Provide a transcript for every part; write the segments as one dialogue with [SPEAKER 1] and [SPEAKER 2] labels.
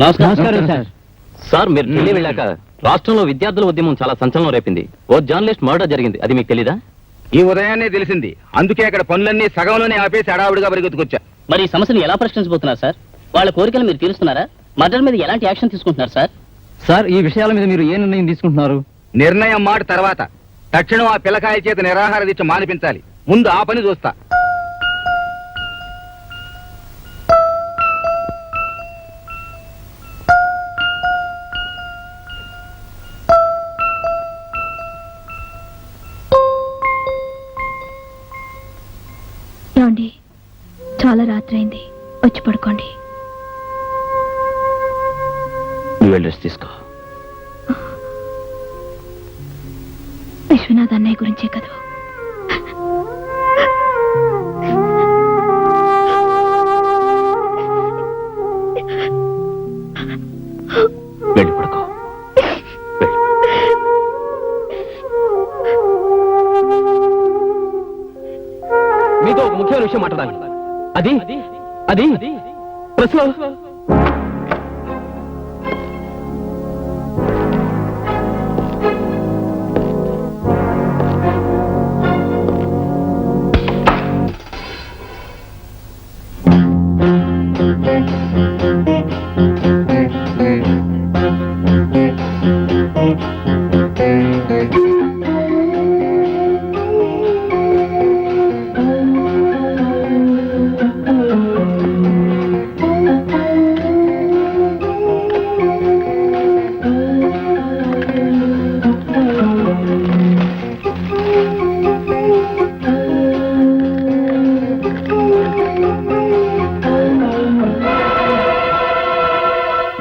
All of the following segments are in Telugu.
[SPEAKER 1] నమస్కారం సార్. సార్ మీరు ఢిల్లీ వెళ్ళాక రాష్ట్రంలో విద్యార్థుల ఉద్యమం చాలా సంచలనం రేపింది. ఓ జర్నలిస్ట్ మర్డర్ జరిగింది, అది మీకు తెలీదా?
[SPEAKER 2] ఈ ఉదయాన్నే తెలిసింది. అందుకే అక్కడ పనులన్నీ సగంలోనే ఆపేసి హడావుడిగా పరిగెత్తుకొచ్చా.
[SPEAKER 3] మరి ఈ సమస్యను ఎలా పరిష్కరించబోతున్నారు సార్? వాళ్ళ కోరికలు మీరు తీరుస్తున్నారా? మర్డర్ మీద ఎలాంటి యాక్షన్ తీసుకుంటున్నారు సార్?
[SPEAKER 1] సార్ ఈ విషయాల మీద మీరు ఏ నిర్ణయం తీసుకుంటున్నారు?
[SPEAKER 2] నిర్ణయం మాట తర్వాత తక్షణం ఆ పిల్లకాయ చేత నిరాహార దీక్ష మానిపించాలి. ముందు ఆ పని చూస్తా.
[SPEAKER 4] ఏమండి, చాలా రాత్రి అయింది, వచ్చి పడుకోండి.
[SPEAKER 1] నువ్వు వెళ్ళి తీసుకో.
[SPEAKER 4] విశ్వనాథ్ అన్నయ్య గురించే కదా.
[SPEAKER 1] వెళ్ళి పడుకో. మీతో ఒక ముఖ్యమైన విషయం మాట్లాడాలి. అది అది ప్రెస్ లో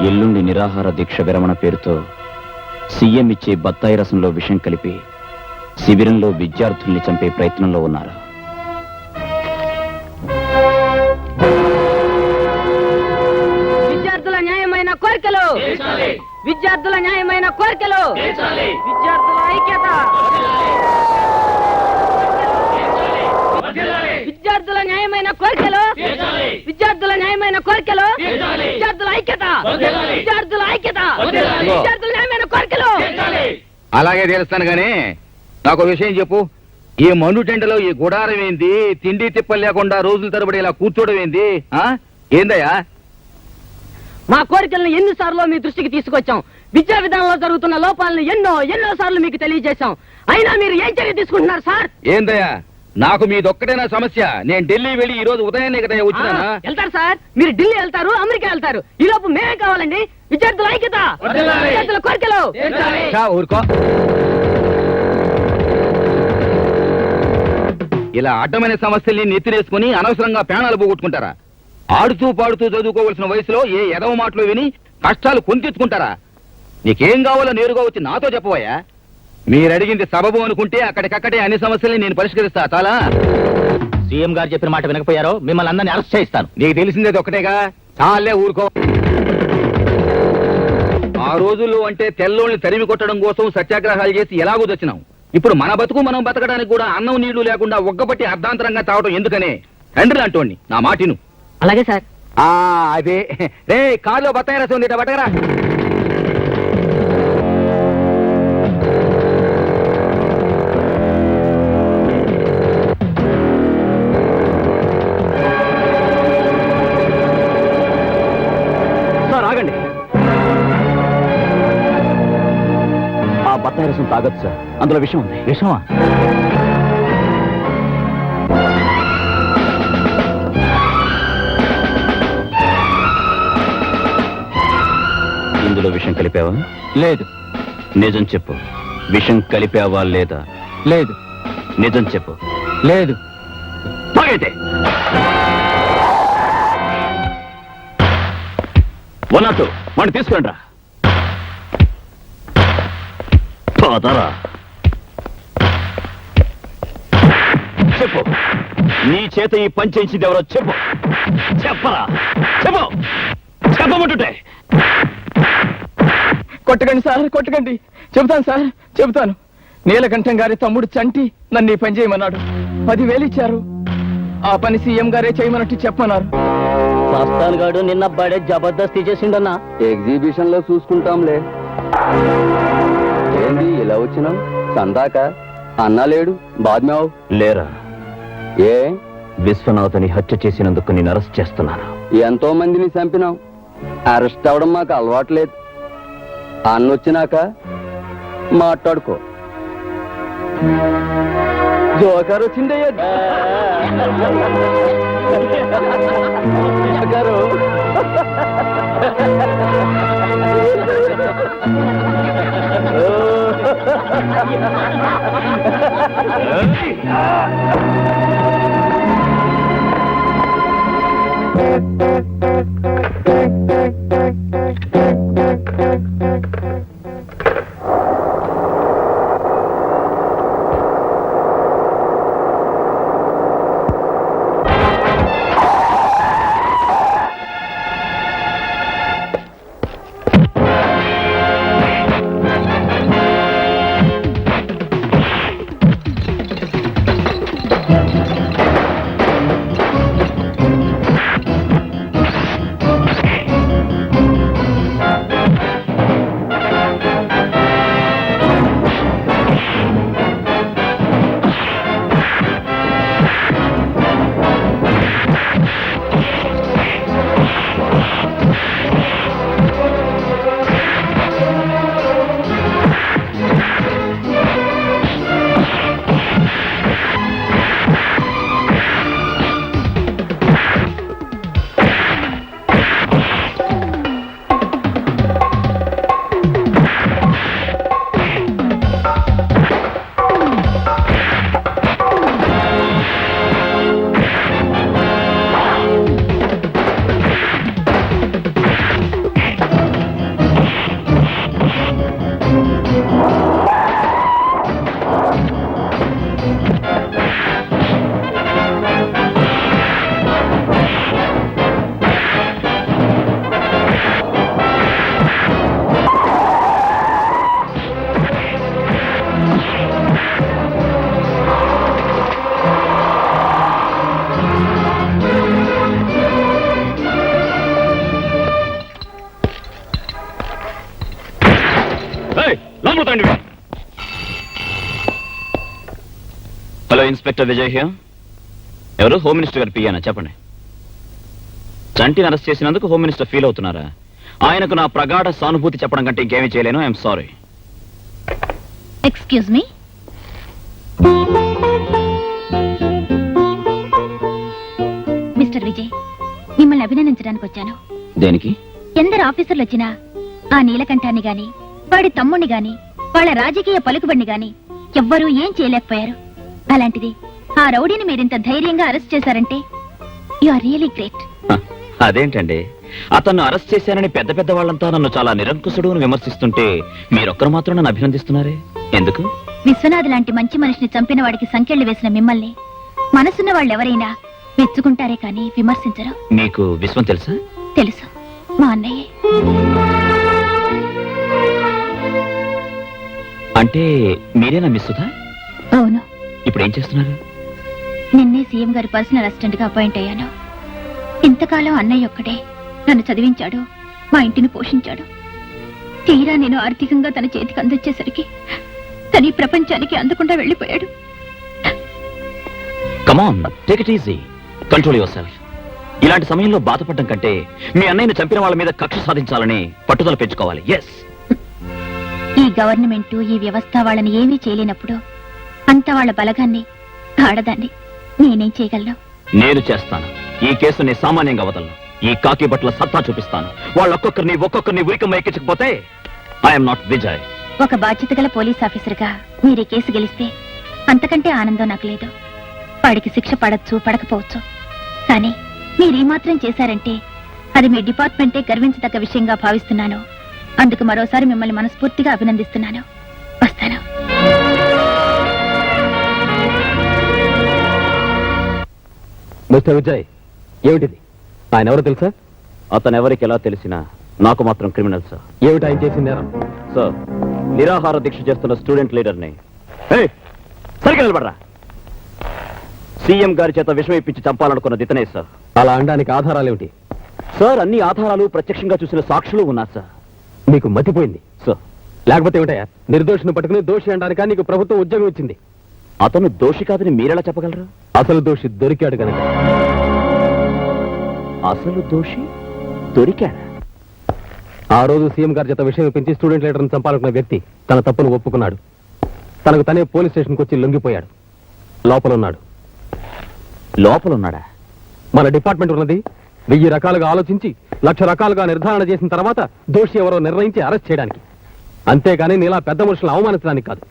[SPEAKER 1] ఎల్లుండి నిరాహార దీక్ష విరమణ పేరుతో సీఎం ఇచ్చే బత్తాయి రసంలో విషం కలిపి శిబిరంలో విద్యార్థుల్ని చంపే ప్రయత్నంలో ఉన్నారు.
[SPEAKER 5] విద్యార్థుల న్యాయమైన కోరికలు, విద్యార్థుల న్యాయమైన కోరికలు, విద్యార్థుల ఐక్యత, విద్యార్థుల న్యాయమైన కోరికలు, విద్యార్థుల న్యాయమైన కోరికలు, విద్యార్థుల ఐక్యత, విద్యార్థుల ఐక్యత, విద్యార్థుల న్యాయమైన కోరికలు.
[SPEAKER 2] అలాగే తెలుస్తాను గానీ నాకు విషయం చెప్పు. ఈ మండు టెండలో ఈ గుడారం ఏంది? తిండి తిప్పలు లేకుండా రోజుల తరబడి ఇలా కూర్చోవడం ఏంది? ఏందయ్యా?
[SPEAKER 5] మా కోరికలను ఎన్నిసార్లు మీ దృష్టికి తీసుకొచ్చాం. విద్యా విధానంలో జరుగుతున్న లోపాలను ఎన్నో సార్లు మీకు తెలియజేశాం. అయినా మీరు ఏం చర్య తీసుకుంటున్నారు సార్?
[SPEAKER 2] ఏందయ్యా, నాకు మీదొక్కటేనా సమస్య? నేను ఢిల్లీ వెళ్ళి ఈ రోజు ఉదయాన్నే కదా వచ్చినా.
[SPEAKER 5] వెళ్తారు సార్, మీరు ఢిల్లీ వెళ్తారు, అమెరికా వెళ్తారు. ఈ లోపు మేమే కావాలండి. విద్యార్థుల ఐక్యత, విద్యార్థుల కోరికలు.
[SPEAKER 2] ఊరుకో. ఇలా అడ్డమైన సమస్యల్ని నెత్తినేసుకుని అనవసరంగా ప్రాణాలు పోగొట్టుకుంటారా? ఆడుతూ పాడుతూ చదువుకోవలసిన వయసులో ఏ ఎదవ మాటలు విని కష్టాలు కొని తెచ్చుకుంటారా? నీకేం కావాలో నేరుగా వచ్చి నాతో చెప్పవయ్యా. మీరడిగింది సబబు అనుకుంటే అక్కడికక్కడే అన్ని సమస్యల్ని నేను పరిష్కరిస్తా. చాలా
[SPEAKER 3] సీఎం గారు చెప్పిన మాట వినకపోయారో మిమ్మల్ని అందరినీ అరెస్ట్ చేయిస్తాను.
[SPEAKER 2] నీకు తెలిసిందేది ఒకటేగా, చాలే ఊరుకో. ఆ రోజుల్లో అంటే తెల్లోళ్ళని తరిమి కొట్టడం కోసం సత్యాగ్రహాలు చేసి ఎలాగూ తెచ్చినాం. ఇప్పుడు మన బతుకు మనం బతకడానికి కూడా అన్నం నీళ్లు లేకుండా ఒక్కబట్టి అర్ధాంతరంగా తావడం ఎందుకనే? తండ్రి అంటోండి, నా మాటిను.
[SPEAKER 5] అలాగే సార్.
[SPEAKER 2] అదే రే, కారులో బత్తాయి రసం ఉంది, బట్టగరా.
[SPEAKER 1] సార్ ఆగండి. ఆ బత్తాయి రసం తాగొచ్చు సార్, అందులో విషం ఉంది. విషమా? ఇందులో విషం కలిపావా? లేదు. నిజం చెప్పు, విషం కలిపావా లేదా? లేదు. నిజం చెప్పు. లేదు. తాగైతే ఉన్నట్టు వాడిని తీసుకురండి రా. పోతారా? చెప్పు, నీ చేత ఈ పని చేయించింది ఎవరో చెప్పు. చెప్పరా? చెప్పు, చెప్పమంటుంటే.
[SPEAKER 6] కొట్టకండి సార్, కొట్టకండి. చెబుతాను సార్, చెబుతాను. నీలకంఠం గారి తమ్ముడు చంటి నన్ను ఈ పని చేయమన్నాడు. 10,000 ఇచ్చారు. ఆ పని సీఎం గారే చేయమన్నట్టు చెప్పమన్నారు.
[SPEAKER 3] మస్తాన్ గాడు నిన్న బడే జబర్దస్తి చేసిండన్నా.
[SPEAKER 7] ఎగ్జిబిషన్ లో చూసుకుంటాంలే. ఏంది ఇలా వచ్చినాం? సందాక అన్నా లేడు, బాద్మావు
[SPEAKER 1] లేరా?
[SPEAKER 7] ఏ
[SPEAKER 1] విశ్వనాథని హత్య చేసినందుకు నేను అరెస్ట్ చేస్తున్నాను.
[SPEAKER 7] ఎంతో మందిని చంపినాం. అరెస్ట్ అవడం మాకు అలవాట్లేదు. అన్నొచ్చినాక మాట్లాడుకో. జోకర్ వచ్చిందయ్యా. Joker.
[SPEAKER 1] Hello, inspector Vijay here. ఎవరు? హోమ్ మినిస్టర్ గారు పియ్యానా? చెప్పండి. చంటిని అరెస్ట్ చేసినందుకు హోమ్ మినిస్టర్ ఫీల్ అవుతున్నారా? ఆయనకు నా ప్రగాఢ సానుభూతి చెప్పడం కంటే ఇంకేమీ చేయలేను. I'm sorry.
[SPEAKER 4] Excuse me. Mister Vijay, మిమ్మల్ని అభినందించడానికి వచ్చాను.
[SPEAKER 1] దేనికి?
[SPEAKER 4] ఎందరు ఆఫీసర్లు వచ్చినా ఆ నీలకంఠాన్ని గాని, వాడి తమ్ముణ్ణి గాని, వాళ్ళ రాజకీయ పలుకుబడిని గాని ఎవ్వరూ ఏం చేయలేకపోయారు. అలాంటిది ఆ రౌడీని మీరింత ధైర్యంగా అరెస్ట్ చేశారంటే యు ఆర్ రియలీ గ్రేట్.
[SPEAKER 1] అదేంటండి, అతన్ని అరెస్ట్ చేశానని పెద్ద పెద్ద వాళ్ళంతా నన్ను చాలా నిరంకుశుడు అని విమర్శిస్తుంటే మీరొక్కరు మాత్రం నన్ను అభినందిస్తున్నారే, ఎందుకు?
[SPEAKER 4] విశ్వనాథ్ లాంటి మంచి మనిషిని చంపిన వాడికి సంకెళ్లు వేసిన మిమ్మల్ని మనసున్న వాళ్ళెవరైనా మెచ్చుకుంటారే కానీ విమర్శించరు.
[SPEAKER 1] మీకు విశ్వం తెలుసా?
[SPEAKER 4] తెలుసు, మా అన్నయ్యే.
[SPEAKER 1] అంటే మీరేనా మిస్ సుధా?
[SPEAKER 4] అవును.
[SPEAKER 1] ఇప్పుడు ఏం చేస్తున్నారు?
[SPEAKER 4] నిన్నే సీఎం గారి పర్సనల్ అసిస్టెంట్ గా అపాయింట్ అయ్యాను. ఇంతకాలం అన్నయ్య ఒక్కడే నన్ను చదివించాడు, మా ఇంటిని పోషించాడు. తీరా నేను ఆర్థికంగా తన చేతికి అందొచ్చేసరికి తన ఈ ప్రపంచానికి అందకుండా వెళ్ళిపోయాడు.
[SPEAKER 1] Come on, take it easy, control your self. ఇలాంటి సమయంలో బాధపడడం కంటే మీ అన్నయ్యని చంపిన వాళ్ళ మీద కక్ష సాధించాలని పట్టుదల పెంచుకోవాలి. ఎస్.
[SPEAKER 4] ఈ గవర్నమెంట్, ఈ వ్యవస్థ వాళ్ళని ఏమీ చేయలేనప్పుడు అంత వాళ్ళ బలగాన్ని, ఆడదాన్ని నేనేం చేయగలను?
[SPEAKER 1] నేను చేస్తాను. ఈ కేసుని సామాన్యంగా వదలను. ఈ కాకి బట్టల సత్తా చూపిస్తాను. ఒక్కొక్కరిని ఉరికమ్మ ఎక్కించకపోతే ఐఎమ్ నాట్ విజయ్.
[SPEAKER 4] ఒక బాధ్యత గల పోలీస్ ఆఫీసర్గా మీరు ఈ కేసు గెలిస్తే అంతకంటే ఆనందం నాకు లేదు. వాడికి శిక్ష పడచ్చు, పడకపోవచ్చు. కానీ మీరు ఈ మాత్రం చేశారంటే అది మీ డిపార్ట్మెంటే గర్వించదగ్గ విషయంగా భావిస్తున్నాను. అందుకు మరోసారి మిమ్మల్ని మనస్ఫూర్తిగా అభినందిస్తున్నాను. వస్తాను.
[SPEAKER 1] మిస్టర్ విజయ్, ఏమిటిది? ఆయన ఎవరు తెలుసా? అతను ఎవరికి ఎలా తెలిసినా నాకు మాత్రం క్రిమినల్ సార్. ఏమిటి ఆయన చేసింది? సార్, నిరాహార దీక్ష చేస్తున్న స్టూడెంట్ లీడర్ని సరిగ్గా నిలబడరా. సీఎం గారి చేత విషం ఇప్పించి చంపాలనుకున్నది ఇతనే సార్.
[SPEAKER 7] అలా అనడానికి ఆధారాలు ఏమిటి?
[SPEAKER 1] సార్ అన్ని ఆధారాలు ప్రత్యక్షంగా చూసిన సాక్షులు ఉన్నారు సార్.
[SPEAKER 6] నీకు మతిపోయింది
[SPEAKER 1] సార్
[SPEAKER 6] లేకపోతే ఏమిటయా? నిర్దోషిని పట్టుకుని దోషి అనడానిక నీకు ప్రభుత్వం ఉద్యోగం ఇచ్చింది.
[SPEAKER 1] అతను దోషి కాదని మీరెలా చెప్పగలరు?
[SPEAKER 6] అసలు దోషి దొరికాడు కనుక.
[SPEAKER 1] అసలు దోషి దొరికాడా?
[SPEAKER 6] ఆ రోజు సీఎం గారి చేత విషయం పెంచి స్టూడెంట్ లీడర్ని చంపాలనుకున్న వ్యక్తి తన తప్పును ఒప్పుకున్నాడు. తనకు తనే పోలీస్ స్టేషన్కి వచ్చి లొంగిపోయాడు. లోపలున్నాడు.
[SPEAKER 1] లోపలున్నాడా?
[SPEAKER 6] మన డిపార్ట్మెంట్ ఉన్నది 1000 రకాలుగా ఆలోచించి 1,00,000 రకాలుగా నిర్ధారణ చేసిన తర్వాత దోషి ఎవరో నిర్ణయించి అరెస్ట్ చేయడానికి. అంతేగాని నీలా పెద్ద మనుషులను అవమానించడానికి కాదు.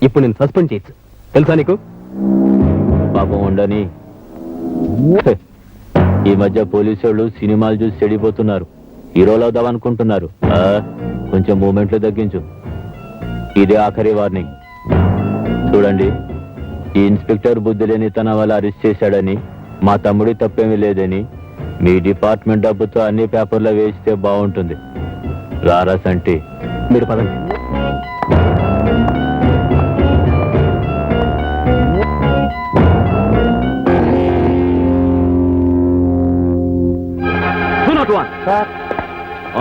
[SPEAKER 6] ఇప్పుడు నేను సస్పెండ్ చేయొచ్చు. తెలుసా నీకు?
[SPEAKER 8] పాపం ఉండని. ఈ మధ్య పోలీసు వాళ్ళు సినిమాలు చూసి చెడిపోతున్నారు. హీరోలు అవుదామనుకుంటున్నారు. కొంచెం మూమెంట్లు తగ్గించు. ఇదే ఆఖరి వార్నింగ్. చూడండి, ఈ ఇన్స్పెక్టర్ బుద్ధి లేని తన వల్ల అరెస్ట్ చేశాడని, మా తమ్ముడి తప్పేమీ లేదని మీ డిపార్ట్మెంట్ డబ్బుతో అన్ని పేపర్లో వేస్తే బాగుంటుంది. రారా సంటి.
[SPEAKER 6] మీరు పదండి.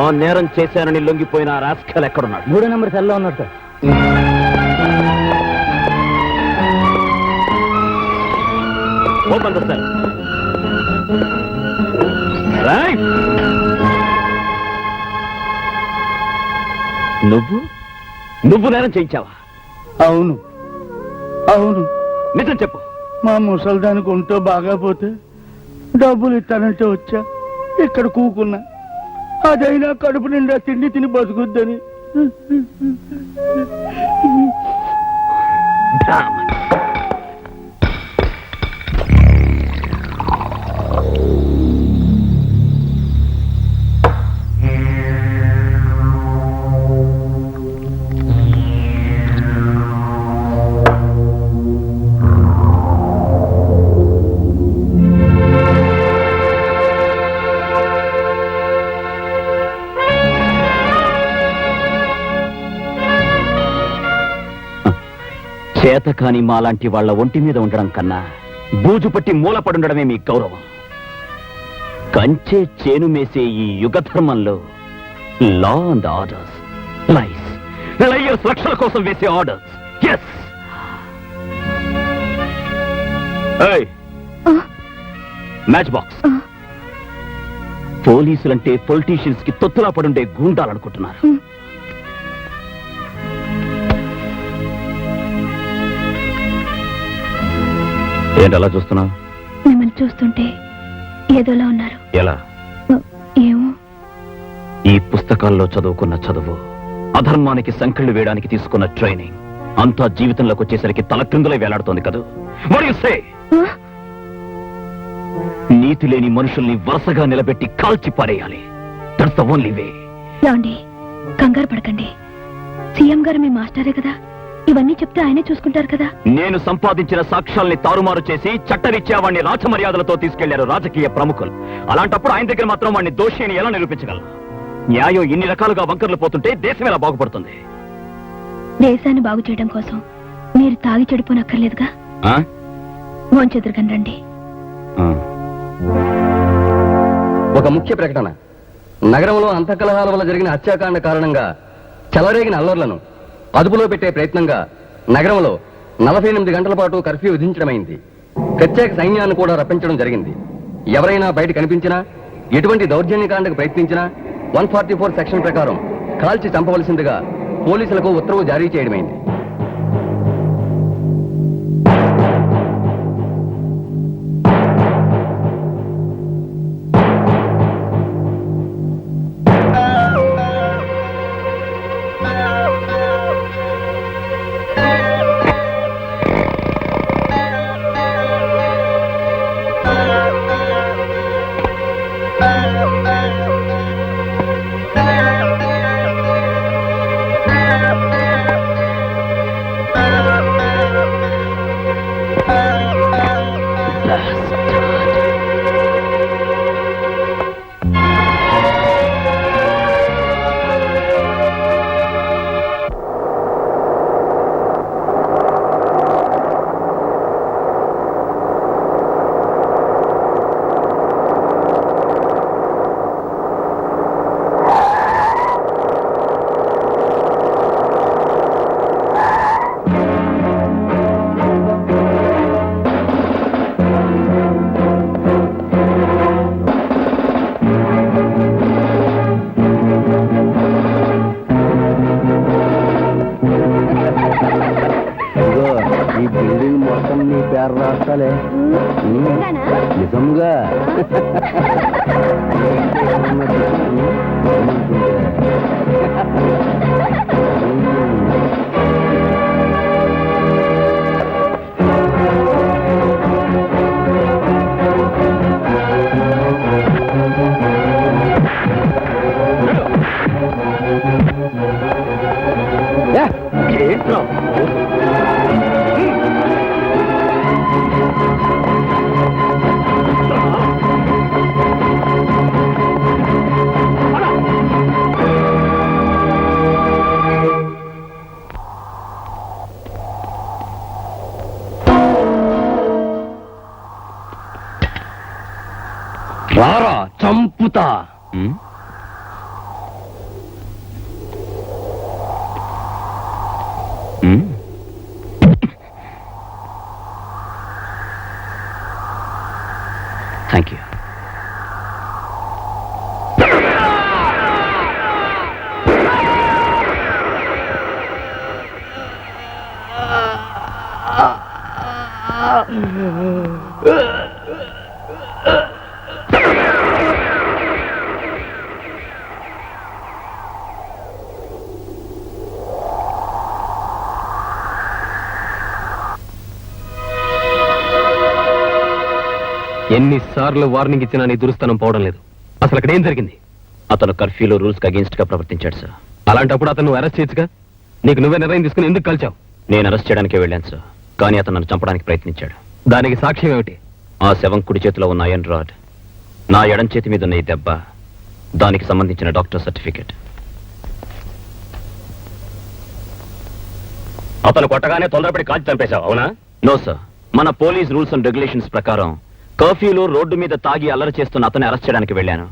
[SPEAKER 1] ఆ నేరం చేశానని లొంగిపోయిన ఆ రాస్కల్ ఎక్కడున్నాడు?
[SPEAKER 5] 3వ నంబర్ సెల్లో ఉన్నాడు sir.
[SPEAKER 1] Open the cell. Right. నువ్వు నేరం చేయించావా?
[SPEAKER 9] అవును అవును.
[SPEAKER 1] నిజం చెప్పు.
[SPEAKER 9] మా ముసల్దానికి ఒంటో బాగాపోతే డబ్బులు ఇస్తానంటే వచ్చా. ఇక్కడ కూకున్నా. అదైనా కడుపు నిండా తిండి తిని బతుకుద్దని.
[SPEAKER 1] చేతకాని మాలాంటి వాళ్ళ ఒంటి మీద ఉండడం కన్నా బూజు పట్టి మూలపడుండడమే మీ గౌరవం. కంచే చేను మేసే ఈ యుగ ధర్మంలో లా అండ్ ఆర్డర్స్, లయర్స్ లక్షల కోసం వేసే ఆర్డర్స్. ఎస్. Match box. పోలీసులంటే పొలిటీషియన్స్ కి తొత్తులా పడుండే గూండాలనుకుంటున్నారు. ఏంటి అలా చూస్తున్నావు?
[SPEAKER 4] మిమ్మల్ని చూస్తుంటే ఏదోలా ఉన్నారు.
[SPEAKER 1] ఎలా?
[SPEAKER 4] ఏమో.
[SPEAKER 1] ఈ పుస్తకాల్లో చదువుకున్న చదువు, అధర్మానికి సంకెళ్ళు వేయడానికి తీసుకున్న ట్రైనింగ్ అంతా జీవితంలోకి వచ్చేసరికి తలక్రిందులై వేలాడుతోంది కదూ. What do you say? నీతి లేని మనుషుల్ని వరుసగా నిలబెట్టి కాల్చి పారేయాలి. That's the only way.
[SPEAKER 4] ఏమండి, కంగారు పడకండి. సీఎం గారు మీ మాస్టరే కదా. ఇవన్నీ చెప్తే ఆయనే చూసుకుంటారు కదా.
[SPEAKER 1] నేను సంపాదించిన సాక్ష్యాల్ని తారుమారు చేసి చట్టరీత్యా వాడిని రాజమర్యాదలతో తీసుకెళ్లారు రాజకీయ ప్రముఖులు. అలాంటప్పుడు ఆయన దగ్గర మాత్రం వాడిని దోషి అని ఎలా నిరూపించగలరు? న్యాయం ఇన్ని రకాలుగా వంకర్లు పోతుంటే దేశం ఎలా బాగుపడుతుంది?
[SPEAKER 4] దేశాన్ని బాగు చేయడం కోసం మీరు తాగి చెడిపోనక్కర్లేదుగా. మోంచెదురుగని రండి.
[SPEAKER 7] ఒక ముఖ్య ప్రకటన. నగరంలో అంతఃకలహాల వల్ల జరిగిన హత్యాకాండ కారణంగా చెలరేగిన అల్లర్లను అదుపులో పెట్టే ప్రయత్నంగా నగరంలో 48 గంటల పాటు కర్ఫ్యూ విధించడమైంది. ప్రత్యేక సైన్యాన్ని కూడా రప్పించడం జరిగింది. ఎవరైనా బయట కనిపించినా, ఎటువంటి దౌర్జన్యకాండకు ప్రయత్నించినా 144 సెక్షన్ ప్రకారం కాల్చి చంపవలసిందిగా పోలీసులకు ఉత్తర్వు జారీ చేయడమైంది.
[SPEAKER 6] చంపుతా.
[SPEAKER 1] హ్మ్? హ్మ్? Thank you.
[SPEAKER 6] ఎన్నిసార్లు వార్నింగ్ ఇచ్చినా నీ దురుస్తనం పోవడం లేదు. అసలు అక్కడ ఏం జరిగింది?
[SPEAKER 1] అతను కర్ఫ్యూలో రూల్స్ కి అగేన్స్ట్ గా ప్రవర్తించాడు సార్.
[SPEAKER 6] అలాంటప్పుడు అతను నువ్వు అరెస్ట్ చేయొచ్చుగా. నీకు నువ్వే నిర్ణయం తీసుకుని ఎందుకు కలిచావు?
[SPEAKER 1] నేను అరెస్ట్ చేయడానికే వెళ్ళాను సార్, కానీ అతను నన్ను చంపడానికి ప్రయత్నించాడు.
[SPEAKER 6] దానికి సాక్ష్యం ఏమిటి?
[SPEAKER 1] ఆ శవం కుడి చేతిలో ఉన్న ఐరన్ రాడ్, నా ఎడం చేతి మీద ఉన్న ఈ దెబ్బ, దానికి సంబంధించిన డాక్టర్ సర్టిఫికెట్.
[SPEAKER 8] అతను కొట్టగానే తొందరపడి కాల్చి చంపేశావు, అవునా?
[SPEAKER 1] నో సార్, మన పోలీస్ రూల్స్ అండ్ రెగ్యులేషన్స్ ప్రకారం కర్ఫ్యూలో రోడ్డు మీద తాగి అల్లరి చేస్తున్న అతన్ని అరెస్ట్ చేయడానికి వెళ్ళాను.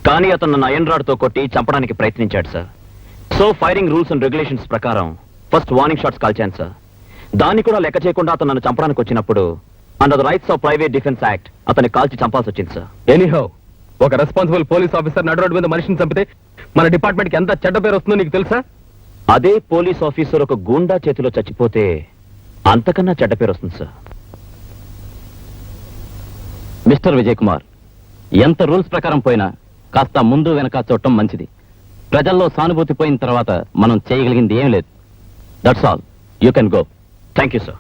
[SPEAKER 1] కానీ అతను నన్ను ఐరన్ రాడ్ తో కొట్టి చంపడానికి ప్రయత్నించాడు sir. So firing rules and regulations ప్రకారం ఫస్ట్ వార్నింగ్ షాట్స్ కాల్చాను సార్. దాన్ని కూడా లెక్క చేయకుండా అతను నన్ను చంపడానికి వచ్చినప్పుడు under the rights of private defence act అతన్ని కాల్చి చంపాల్సి వచ్చింది సార్.
[SPEAKER 6] ఎనీహౌ, ఒక రెస్పాన్సిబుల్ పోలీస్ ఆఫీసర్ నడు రోడ్డు మీద మనిషిని చంపితే మన డిపార్ట్మెంట్ కి ఎంత చెడ్డ పేరు వస్తుందో నీకు తెలుసా?
[SPEAKER 1] అదే పోలీస్ ఆఫీసర్ ఒక గూండా చేతిలో చచ్చిపోతే అంతకన్నా చెడ్డ పేరు వస్తుంది సార్.
[SPEAKER 3] మిస్టర్ విజయ్ కుమార్, ఎంత రూల్స్ ప్రకారం పోయినా కాస్త ముందు వెనక చూడటం మంచిది. ప్రజల్లో సానుభూతి పోయిన తర్వాత మనం చేయగలిగింది ఏం లేదు. That's all, you can go.
[SPEAKER 1] Thank you sir.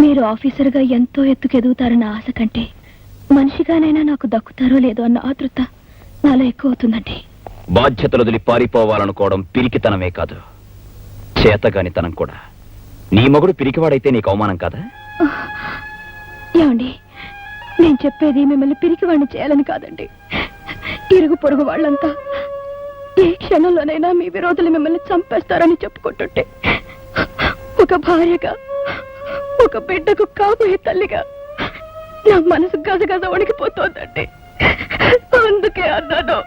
[SPEAKER 4] మీరు ఆఫీసర్గా ఎంతో ఎత్తుకెదుగుతారన్న ఆశ కంటే మనిషిగానైనా నాకు దక్కుతారో లేదో అన్న ఆతృత నాలో ఎక్కువ అవుతుందండి.
[SPEAKER 1] బాధ్యతలు వదిలి పారిపోవాలనుకోవడం పిరికితనమే కాదు, చేతగానితనం కూడా. నీ మొగుడు పిరికివాడైతే నీకు అవమానం కాదా?
[SPEAKER 4] ఏమండి, నేను చెప్పేది మిమ్మల్ని పిరికివాడిని చేయాలని కాదండి. ఇరుగు పొరుగు వాళ్ళంతా ఏ క్షణంలోనైనా మీ విరోధులు మిమ్మల్ని చంపేస్తారని చెప్పుకుంటుంటే ఒక భార్యగా, ఒక బిడ్డకు కాబోయే తల్లిగా నా మనసు గజగజ వణికిపోతోందండి. అందుకే అన్నాను.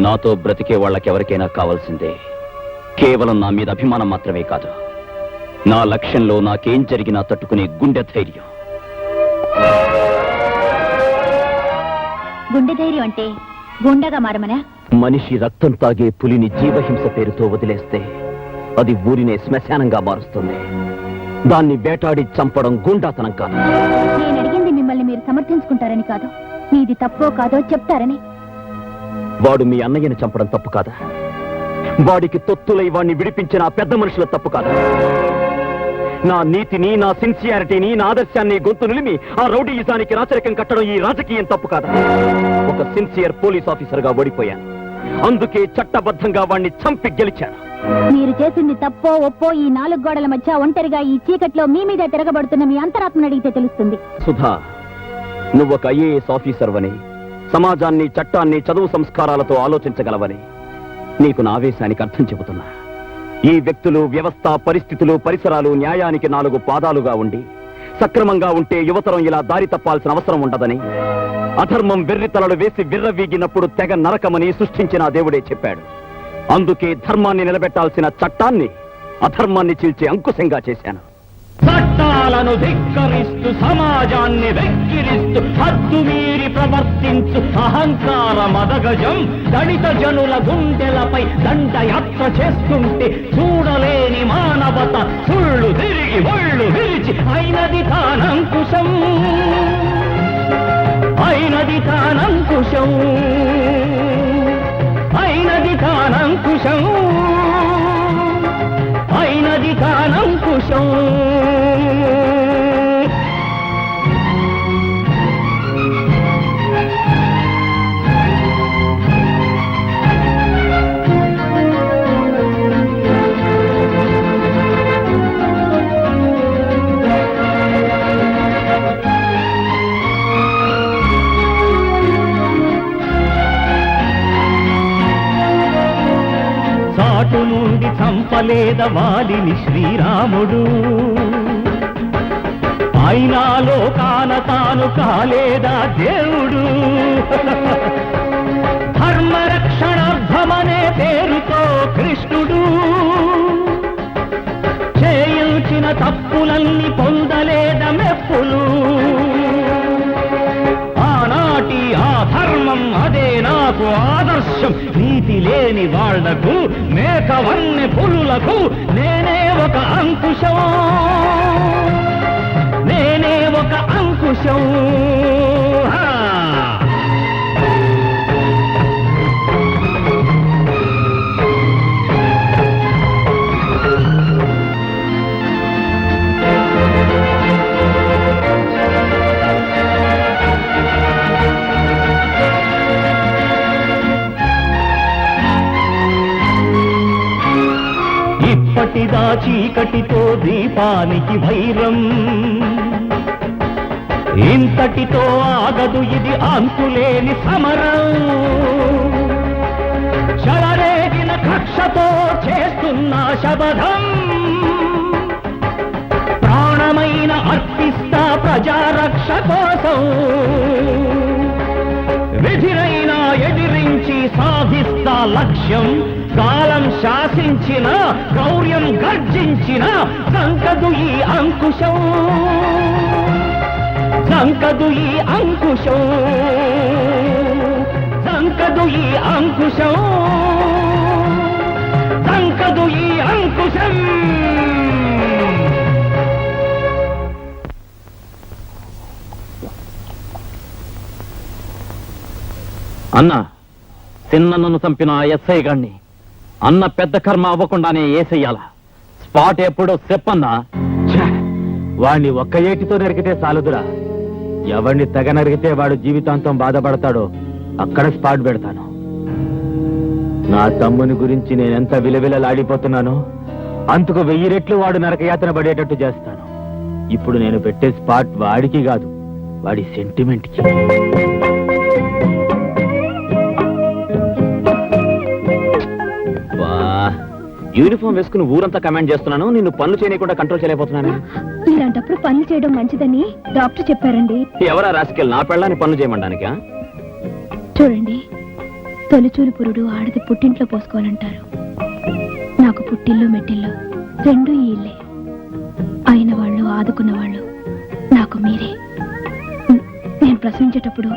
[SPEAKER 1] నాతో బ్రతికే వాళ్ళకెవరికైనా కావాల్సిందే కేవలం నా మీద అభిమానం మాత్రమే కాదు, నా లక్ష్యంలో నాకేం జరిగినా తట్టుకునే గుండె ధైర్యం.
[SPEAKER 4] గుండె ధైర్యం అంటే గుండెగా మారమనా?
[SPEAKER 1] మనిషి రక్తం తాగే పులిని జీవహింస పేరుతో వదిలేస్తే అది ఊరినే శ్మశానంగా మారుస్తుంది. దాన్ని వేటాడి చంపడం గుండాతనం కాదు.
[SPEAKER 4] నేను అడిగింది మిమ్మల్ని మీరు సమర్థించుకుంటారని కాదు, మీది తప్పో కాదో చెప్తారని.
[SPEAKER 1] వాడు మీ అన్నయ్యని చంపడం తప్పు కాదా? వాడికి తొత్తులై వాడిని విడిపించిన ఆ పెద్ద మనుషుల తప్పు కాదా? నా నీతిని, నా సిన్సియారిటీని, నా ఆదర్శాన్ని గొంతు నిలిమి ఆ రౌడీయిజానికి రాచరికం కట్టడం ఈ రాజకీయం తప్పు కాదా? ఒక సిన్సియర్ పోలీస్ ఆఫీసర్ గా ఓడిపోయాను, అందుకే చట్టబద్ధంగా వాడిని చంపి గెలిచాను.
[SPEAKER 4] మీరు చేసింది తప్పో ఒప్పో ఈ 4 గోడల మధ్య ఒంటరిగా ఈ చీకట్లో మీ మీద తిరగబడుతున్న మీ అంతరాత్మను అడిగితే తెలుస్తుంది.
[SPEAKER 1] సుధా, నువ్వొక ఐఏఎస్ ఆఫీసర్ వని, సమాజాన్ని, చట్టాన్ని, చదువు సంస్కారాలతో ఆలోచించగలవని నీకు నా ఆవేశానికి అర్థం చెబుతున్నా. ఈ వ్యక్తులు, వ్యవస్థ, పరిస్థితులు, పరిసరాలు న్యాయానికి 4 పాదాలుగా ఉండి సక్రమంగా ఉంటే యువతరం ఇలా దారి తప్పాల్సిన అవసరం ఉండదని, అధర్మం వెర్రితలలు వేసి విర్రవీగినప్పుడు తెగ నరకమని సృష్టించిన ఆ దేవుడే చెప్పాడు. అందుకే ధర్మాన్ని నిలబెట్టాల్సిన చట్టాన్ని అధర్మాన్ని చీల్చే అంకుశంగా చేశాను.
[SPEAKER 8] చట్టాలను ధిక్కరిస్తూ సమాజాన్ని వెక్కిరిస్తూ హద్దు మీరి ప్రవర్తించు అహంకార మదగజం దళిత జనుల గుండెలపై దండయాత్ర చేస్తుంటే చూడలేని మానవత సుళ్ళు తిరిగి ఒళ్ళు విరిచి అయినది తానంకుశం, అయినది తానంకుశం, అయినది తానంకుశం, అయినది తానంకుశం.
[SPEAKER 10] చాటు నుండి చంపలేద వాలిని శ్రీరాముడు అయినా లోకాన తాను కాలేదా దేవుడు ధర్మరక్షణార్థమనే పేరుతో కృష్ణుడు చేయించిన తప్పులన్నీ పొందలేద మెప్పులు ఆనాటి ఆ ధర్మం అదే నాకు ఆదర్శం నీతి లేని వాళ్లకు మేకవన్నె పులులకు నేనే ఒక అంకుశం నేనే ఒక అంకుశం ఇప్పటిదా చీకటితో దీపానికి వైరం ఇంతటితో ఆగదు ఇది అంతులేని సమరం చెలరేగిన కక్షతో చేస్తున్న శబదం ప్రాణమైన అర్పిస్తా ప్రజారక్ష కోసం విధినైనా ఎదిరించి సాధిస్తా లక్ష్యం కాలం శాసించిన గౌర్యం గర్జించిన సంకదు ఈ అంకుశం సంకదు ఈ అంకుశం సంకదు ఈ అంకుశం సంకదు ఈ అంకుశం
[SPEAKER 3] అన్న చిన్నన్నను చంపిన ఎస్ఐ గాన్ని అన్న పెద్ద కర్మ అవ్వకుండానే ఏసెయ్యాల స్పాట్ ఎప్పుడో చెప్పన్నా వాణ్ణి ఒక్క ఏటితో నరికితే చాలుదురా ఎవరిని తెగ నరికితే వాడు జీవితాంతం బాధపడతాడో అక్కడ స్పాట్ పెడతాను నా తమ్ముని గురించి నేనెంత విలవిలలాడిపోతున్నానో అంతకు 1000 రెట్లు వాడు నరకయాతన పడేటట్టు చేస్తాను ఇప్పుడు నేను పెట్టే స్పాట్ వాడికి కాదు వాడి సెంటిమెంట్కి యూనిఫామ్ వేసుకుని ఊరంతా కమాండ్ చేస్తున్నాను నిన్ను పనులు చేయకుండా కంట్రోల్ చేయలేకపోతున్నాను
[SPEAKER 4] ఇలాంటప్పుడు పనులు చేయడం మంచిదని డాక్టర్ చెప్పారండి
[SPEAKER 3] ఎవరా రాసుకెళ్ళి నా పెళ్ళాన్ని పనులు చేయమండానికా
[SPEAKER 4] చూడండి తొలిచూలు పురుడు ఆడది పుట్టింట్లో పోసుకోవాలంటారు నాకు పుట్టిల్లు మెట్టిల్లు రెండు ఈ ఇల్లే అయిన వాళ్ళు ఆదుకున్న వాళ్ళు నాకు మీరే నేను ప్రసవించేటప్పుడు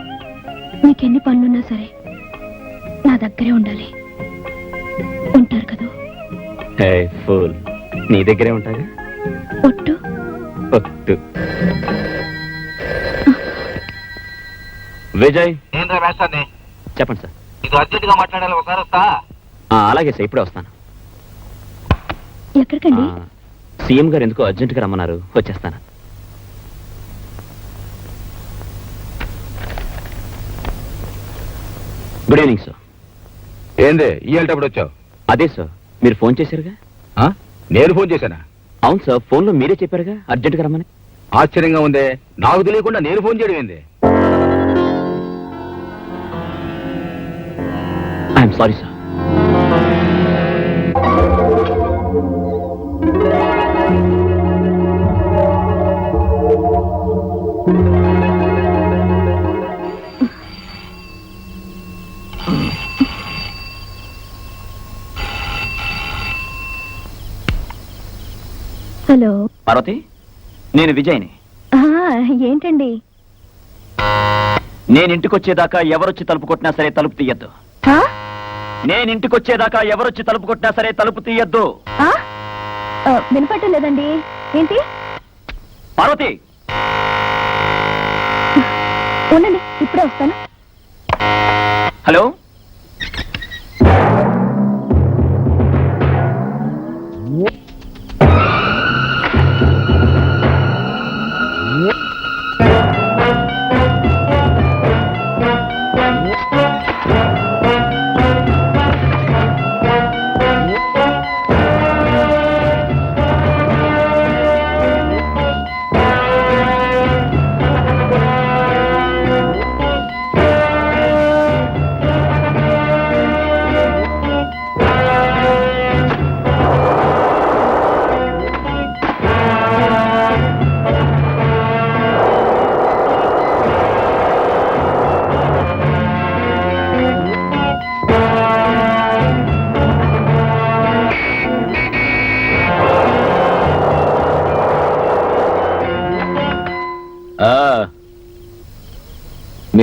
[SPEAKER 4] మీకెన్ని పనులున్నా సరే నా దగ్గరే ఉండాలి ఉంటారు కదా
[SPEAKER 3] ఫూల్ నీ దగ్గరే ఉంటాగా
[SPEAKER 4] ఒట్టు
[SPEAKER 3] ఒట్టు విజయ్
[SPEAKER 2] ఏంద్రా వేస్తాన్ని
[SPEAKER 3] చెప్పండి సార్
[SPEAKER 2] ఇది అర్జెంట్ గా మాట్లాడాలి ఒకసారి వస్తా
[SPEAKER 3] అలాగే సార్ ఇప్పుడే వస్తాను
[SPEAKER 4] ఎక్కడికండి
[SPEAKER 3] సీఎం గారు ఎందుకు అర్జెంటుగా రమ్మన్నారు వచ్చేస్తాను గుడ్ ఈవినింగ్ సార్
[SPEAKER 2] ఏంది ఇయ్యేటప్పుడు వచ్చావు
[SPEAKER 3] అదే సార్ మీరు ఫోన్ చేశారుగా
[SPEAKER 2] నేను ఫోన్ చేశానా
[SPEAKER 3] అవును సార్ ఫోన్లో మీరే చెప్పారుగా అర్జెంటుగా రమ్మని
[SPEAKER 2] ఆశ్చర్యంగా ఉందే నాకు తెలియకుండా నేను ఫోన్ చేయడం ఏంది
[SPEAKER 3] I'm sorry sir
[SPEAKER 4] hello
[SPEAKER 3] Parvathi నేను విజయ్ని
[SPEAKER 4] ఏంటండి
[SPEAKER 3] నేను ఇంటికొచ్చేదాకా ఎవరొచ్చి తలుపు కొట్టినా సరే తలుపు తీయద్దు నేను ఇంటికొచ్చేదాకా ఎవరొచ్చి తలుపు కొట్టినా సరే తలుపు తీయద్దు
[SPEAKER 4] వినపట్టం లేదండి ఏంటి
[SPEAKER 3] పార్వతి
[SPEAKER 4] ఉండండి ఇప్పుడే వస్తాను
[SPEAKER 3] హలో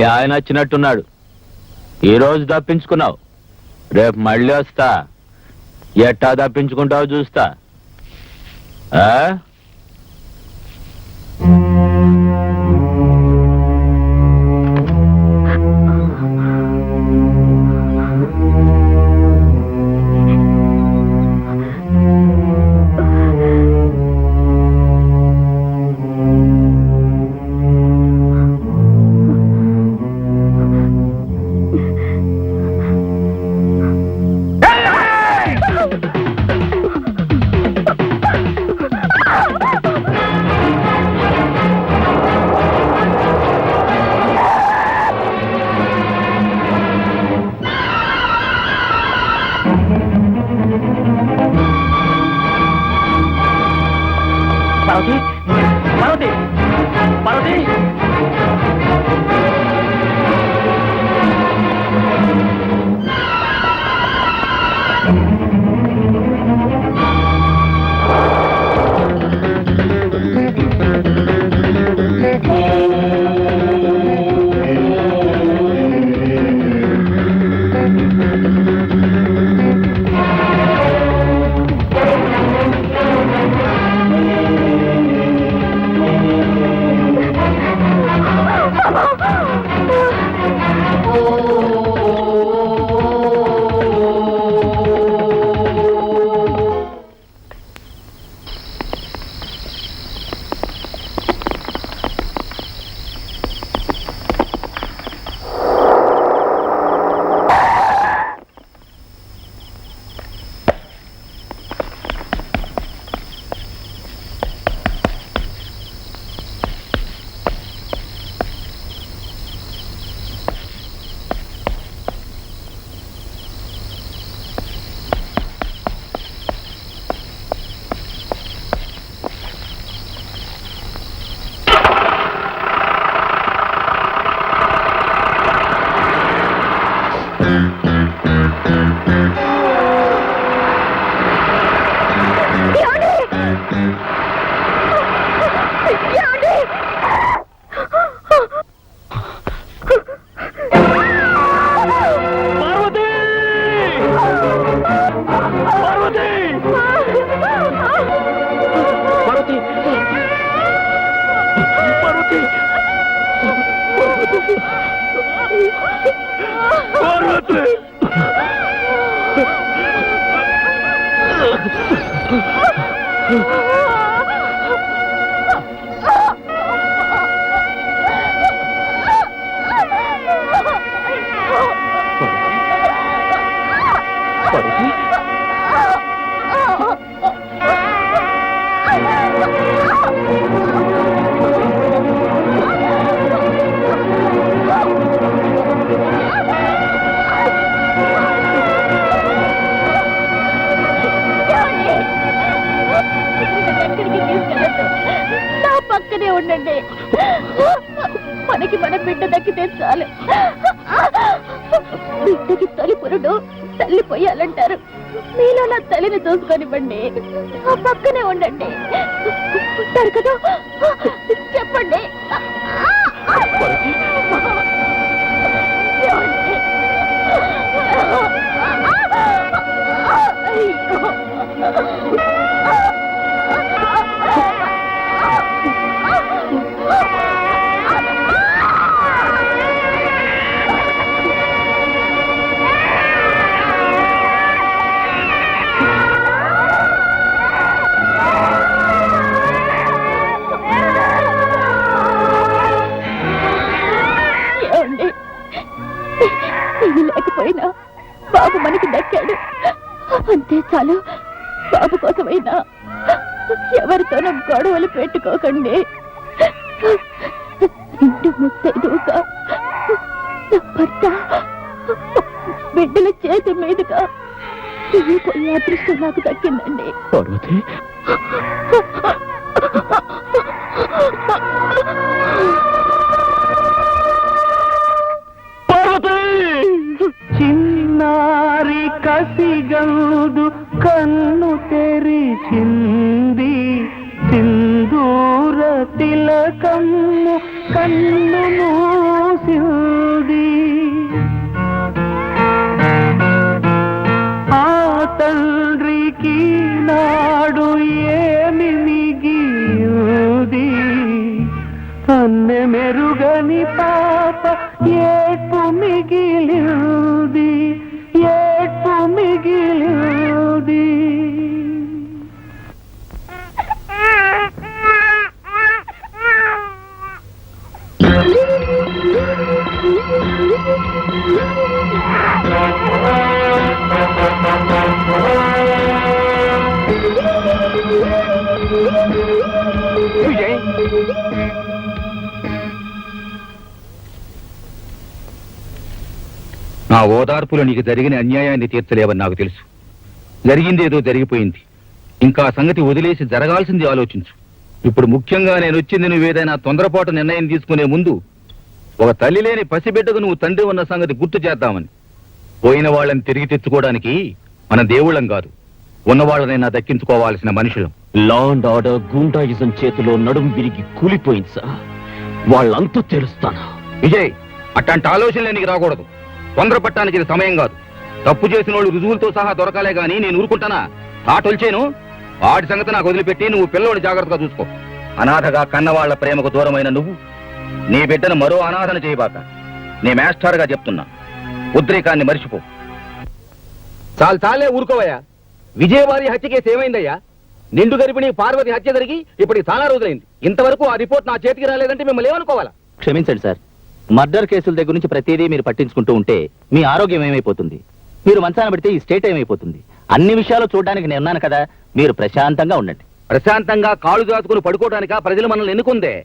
[SPEAKER 8] మీ ఆయన వచ్చినట్టున్నాడు. ఈ రోజు తప్పించుకున్నావు, రేపు మళ్ళీ వస్తా. ఎట్టా తప్పించుకుంటావు చూస్తా. ఆ
[SPEAKER 10] పార్వతి, పార్వతి, పార్వతి.
[SPEAKER 4] నా పక్కనే ఉండండి. మనకి మన బిడ్డ దక్కితే చాలు. బిడ్డకి తొలి పురుడు తల్లి పోయాలంటారు. మీలో నా తల్లిని చూసుకొనివ్వండి. ఆ పక్కనే ఉండండి. ఉంటారు కదా, చెప్పండి. లేకపోయినా బాబు మనకి దక్కాడు, అంతే చాలు. బాబు కోసమైనా ఎవరితోనూ గొడవలు పెట్టుకోకండి. ఇంటి ముత్తైదుగా భర్త బిడ్డల చేతి మీదుగా పోయే అదృష్టం నాకు దక్కిందండి.
[SPEAKER 6] పార్వతి,
[SPEAKER 10] చిన్నారి కసిగందు కన్ను తెరిచింది, సింధూర తిలకమ్ము కన్ను మూసింది.
[SPEAKER 2] విజయ్, నా ఓదార్పులో నీకు జరిగిన అన్యాయాన్ని తీర్చలేవని నాకు తెలుసు. జరిగిందేదో జరిగిపోయింది. ఇంకా ఆ సంగతి వదిలేసి జరగాల్సింది ఆలోచించు. ఇప్పుడు ముఖ్యంగా నేను వచ్చింది నువ్వేదైనా తొందరపాటు నిర్ణయం తీసుకునే ముందు ఒక తల్లి లేని పసిబిడ్డకు నువ్వు తండ్రి ఉన్న సంగతి గుర్తు చేద్దామని. పోయిన వాళ్ళని తిరిగి తెచ్చుకోవడానికి మన దేవుళ్ళం కాదు, ఉన్నవాళ్ళనైనా దక్కించుకోవాల్సిన మనుషులం.
[SPEAKER 1] లా అండ్ ఆర్డర్ గూండాయిజం చేతిలో నడుం విరిగి కూలిపోయింది సార్. వాళ్ళంతా తెలుస్తాను.
[SPEAKER 2] విజయ్, అట్లాంటి ఆలోచనలే నీకు రాకూడదు. తొందరపట్టడానికి ఇది సమయం కాదు. తప్పు చేసిన వాళ్ళు రుజువులతో సహా దొరకాలే గాని నేను ఊరుకుంటానా? తాటొల్చేను. వాడి సంగతి నాకు వదిలిపెట్టి నువ్వు పిల్లోని జాగ్రత్తగా చూసుకో. అనాథగా కన్నవాళ్ల ప్రేమకు దూరమైన నువ్వు నీ బిడ్డను మరో అనాథన చేయబాక. నీ మాస్టర్గా చెప్తున్నా, ఉద్రేకాన్ని మరిచిపో. చాలే ఊరుకోవయ్యా. విజయవారి హత్య కేసు ఏమైందయ్యా? నిండు గర్భిణి పార్వతి హత్య జరిగి ఇప్పటికి చాలా రోజులైంది. ఇంతవరకు ఆ రిపోర్ట్ నా చేతికి రాలేదంటే మిమ్మల్ని ఏమనుకోవాలా?
[SPEAKER 3] క్షమించండి సార్, మర్డర్ కేసుల దగ్గర నుంచి ప్రతిదీ మీరు పట్టించుకుంటూ ఉంటే మీ ఆరోగ్యం ఏమైపోతుంది? మీరు మంచాన పెడితే ఈ స్టేట్ ఏమైపోతుంది? అన్ని విషయాలు చూడడానికి నేను ఉన్నాను కదా, మీరు ప్రశాంతంగా ఉండండి.
[SPEAKER 2] ప్రశాంతంగా కాళ్ళు దాచుకుని పడుకోవడానిక ప్రజలు మనల్ని ఎన్నుకుందే?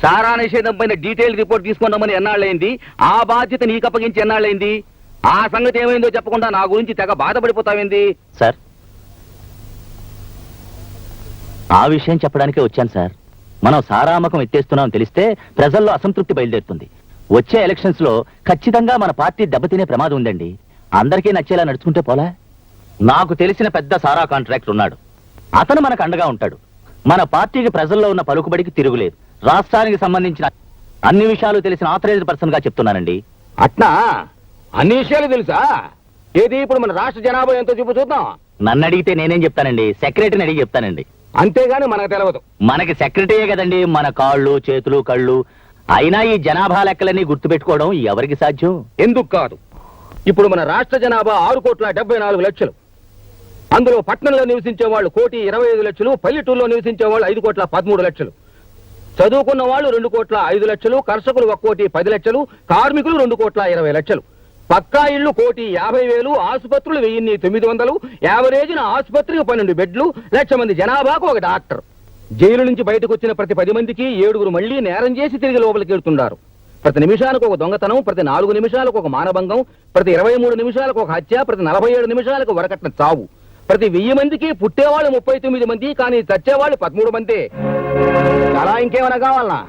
[SPEAKER 2] సారా నిషేధం పైన డీటెయిల్ రిపోర్ట్ తీసుకున్నామని ఎన్నాళ్ళైంది? ఆ బాధ్యత నీకు అప్పగించి ఎన్నాళ్ళైంది? ఆ సంగతి ఏమైందో చెప్పకుండా నా గురించి తెగ బాధపడిపోతావేంది?
[SPEAKER 3] సార్, ఆ విషయం చెప్పడానికే వచ్చాను సార్. మనం సారామకం ఎత్తేస్తున్నామని తెలిస్తే ప్రజల్లో అసంతృప్తి బయలుదేరుతుంది. వచ్చే ఎలక్షన్స్ లో ఖచ్చితంగా మన పార్టీ దెబ్బతినే ప్రమాదం ఉందండి. అందరికీ నచ్చేలా నడుచుకుంటే పోలా? నాకు తెలిసిన పెద్ద సారా కాంట్రాక్టర్ ఉన్నాడు. అతను మనకు అండగా ఉంటాడు. మన పార్టీకి ప్రజల్లో ఉన్న పలుకుబడికి తిరుగులేదు. రాష్ట్రానికి సంబంధించిన అన్ని విషయాలు తెలిసిన ఆథరైజ్డ్ పర్సన్ గా చెప్తున్నానండి.
[SPEAKER 2] అట్నా? అన్ని విషయాలు తెలుసా? ఏది ఇప్పుడు మన రాష్ట్ర జనాభా ఎంతో చూపు చూద్దాం.
[SPEAKER 3] నన్ను అడిగితే నేనేం చెప్తానండి, సెక్రటరీని అడిగి చెప్తానండి.
[SPEAKER 2] అంతేగాని మనకు తెలియదు.
[SPEAKER 3] మనకి సెక్రటరీయే కదండి మన కాళ్ళు చేతులు కళ్ళు. అయినా ఈ జనాభా లెక్కలన్నీ గుర్తుపెట్టుకోవడం ఎవరికి సాధ్యం?
[SPEAKER 2] ఎందుకు కాదు? ఇప్పుడు మన రాష్ట్ర జనాభా 6,74,00,000. అందులో పట్టణంలో నివసించే వాళ్ళు 1,25,00,000, పల్లెటూరులో నివసించే వాళ్ళు 5,13,00,000. చదువుకున్న వాళ్ళు 2,05,00,000, కర్షకులు 1,10,00,000, కార్మికులు 2,20,00,000. పక్కా ఇళ్లు 1,50,000, ఆసుపత్రులు 1,900, యావరేజ్న ఆసుపత్రికి 12 బెడ్లు, 1,00,000 మంది జనాభాకు ఒక డాక్టర్. జైలు నుంచి బయటకు వచ్చిన ప్రతి 10 మందికి 7 మళ్లీ నేరం చేసి తిరిగి లోపలికి వెళ్తుంటారు. ప్రతి నిమిషానికి ఒక దొంగతనం, ప్రతి 4 నిమిషాలకు ఒక మానభంగం, ప్రతి 23 నిమిషాలకు ఒక హత్య, ప్రతి 47 నిమిషాలకు వరకట్న చావు. ప్రతి 1000 మందికి పుట్టేవాళ్ళు 39 మంది, కానీ చచ్చేవాళ్ళు 13 మంది. అలా ఇంకేమైనా కావాలనా?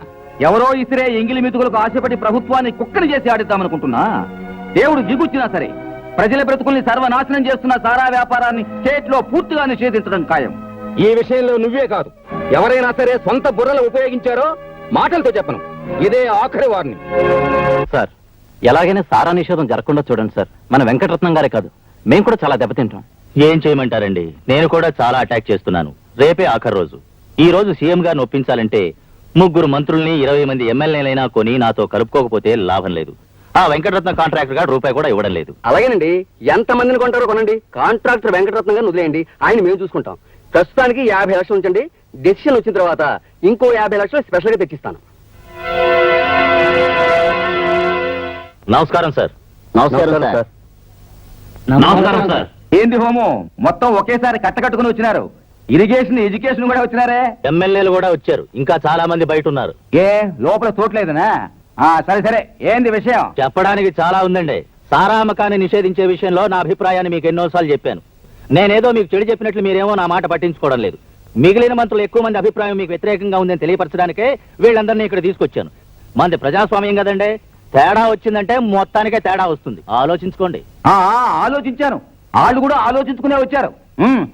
[SPEAKER 2] ఎవరో ఇసిరే ఎంగిలి మెతుకులకు ఆశపడి ప్రభుత్వాన్ని కుక్కని చేసి ఆడిద్దామనుకుంటున్నా? దేవుడు దిగుచ్చినా సరే ప్రజల బ్రతుకుల్ని సర్వనాశనం చేస్తున్న సారా వ్యాపారాన్ని స్టేట్ లో పూర్తిగా నిషేధించడం ఖాయం. ఈ విషయంలో నువ్వే కాదు, ఎవరైనా సరే సొంత బుర్రలు ఉపయోగించారో మాటలతో చెప్పను. ఇదే ఆఖరి వారిని.
[SPEAKER 3] సార్, ఎలాగైనా సారా నిషేధం జరగకుండా చూడండి సార్. మన వెంకటరత్నం గారే కాదు, మేము కూడా చాలా దెబ్బతింటాం. ఏం చేయమంటారండి, నేను కూడా చాలా అటాక్ చేస్తున్నాను. రేపే ఆఖరి రోజు. ఈ రోజు సీఎం గారిని ఒప్పించాలంటే 3 మంత్రుల్ని 20 మంది ఎమ్మెల్యేలైనా కొని నాతో కలుపుకోకపోతే లాభం లేదు. ఆ వెంకటరత్నం కాంట్రాక్టర్ గారు రూపాయి కూడా ఇవ్వడం లేదు.
[SPEAKER 7] అలాగేనండి, ఎంత మందిని కొంటారో కొనండి. కాంట్రాక్టర్ వెంకటరత్నం గారిని వదిలేయండి, ఆయన మేము చూసుకుంటాం. ప్రస్తుతానికి 50 లక్షలు ఉంచండి. డెసిషన్ వచ్చిన తర్వాత ఇంకో 50 లక్షలు స్పెషల్ గా తెచ్చిస్తాను.
[SPEAKER 3] నమస్కారం సార్.
[SPEAKER 7] నమస్కారం సార్.
[SPEAKER 3] నమస్కారం సార్.
[SPEAKER 2] ఏంది హోమో, మొత్తం ఒకేసారి కట్టకట్టుకుని వచ్చినారు. ఇరిగేషన్, ఎడ్యుకేషన్ కూడా వచ్చినారే.
[SPEAKER 3] ఎమ్మెల్యేలు కూడా వచ్చారు, ఇంకా చాలా మంది బయట ఉన్నారు.
[SPEAKER 2] ఏ లోపల చోట్లేదనా? సరే ఏంది విషయం?
[SPEAKER 3] చెప్పడానికి చాలా ఉందండి. సారామకాన్ని నిషేధించే విషయంలో నా అభిప్రాయాన్ని మీకు ఎన్నోసార్లు చెప్పాను. నేనేదో మీకు చెడు చెప్పినట్లు మీరేమో నా మాట పట్టించుకోవడం లేదు. మిగిలిన మంత్రులు ఎక్కువ మంది అభిప్రాయం మీకు వ్యతిరేకంగా ఉందని తెలియపరచడానికే వీళ్ళందరినీ ఇక్కడ తీసుకొచ్చాను. మంది ప్రజాస్వామ్యం కదండి, తేడా వచ్చిందంటే మొత్తానికే తేడా వస్తుంది. ఆలోచించుకోండి.
[SPEAKER 2] ఆలోచించాను, వాళ్ళు కూడా ఆలోచించుకునే వచ్చారు.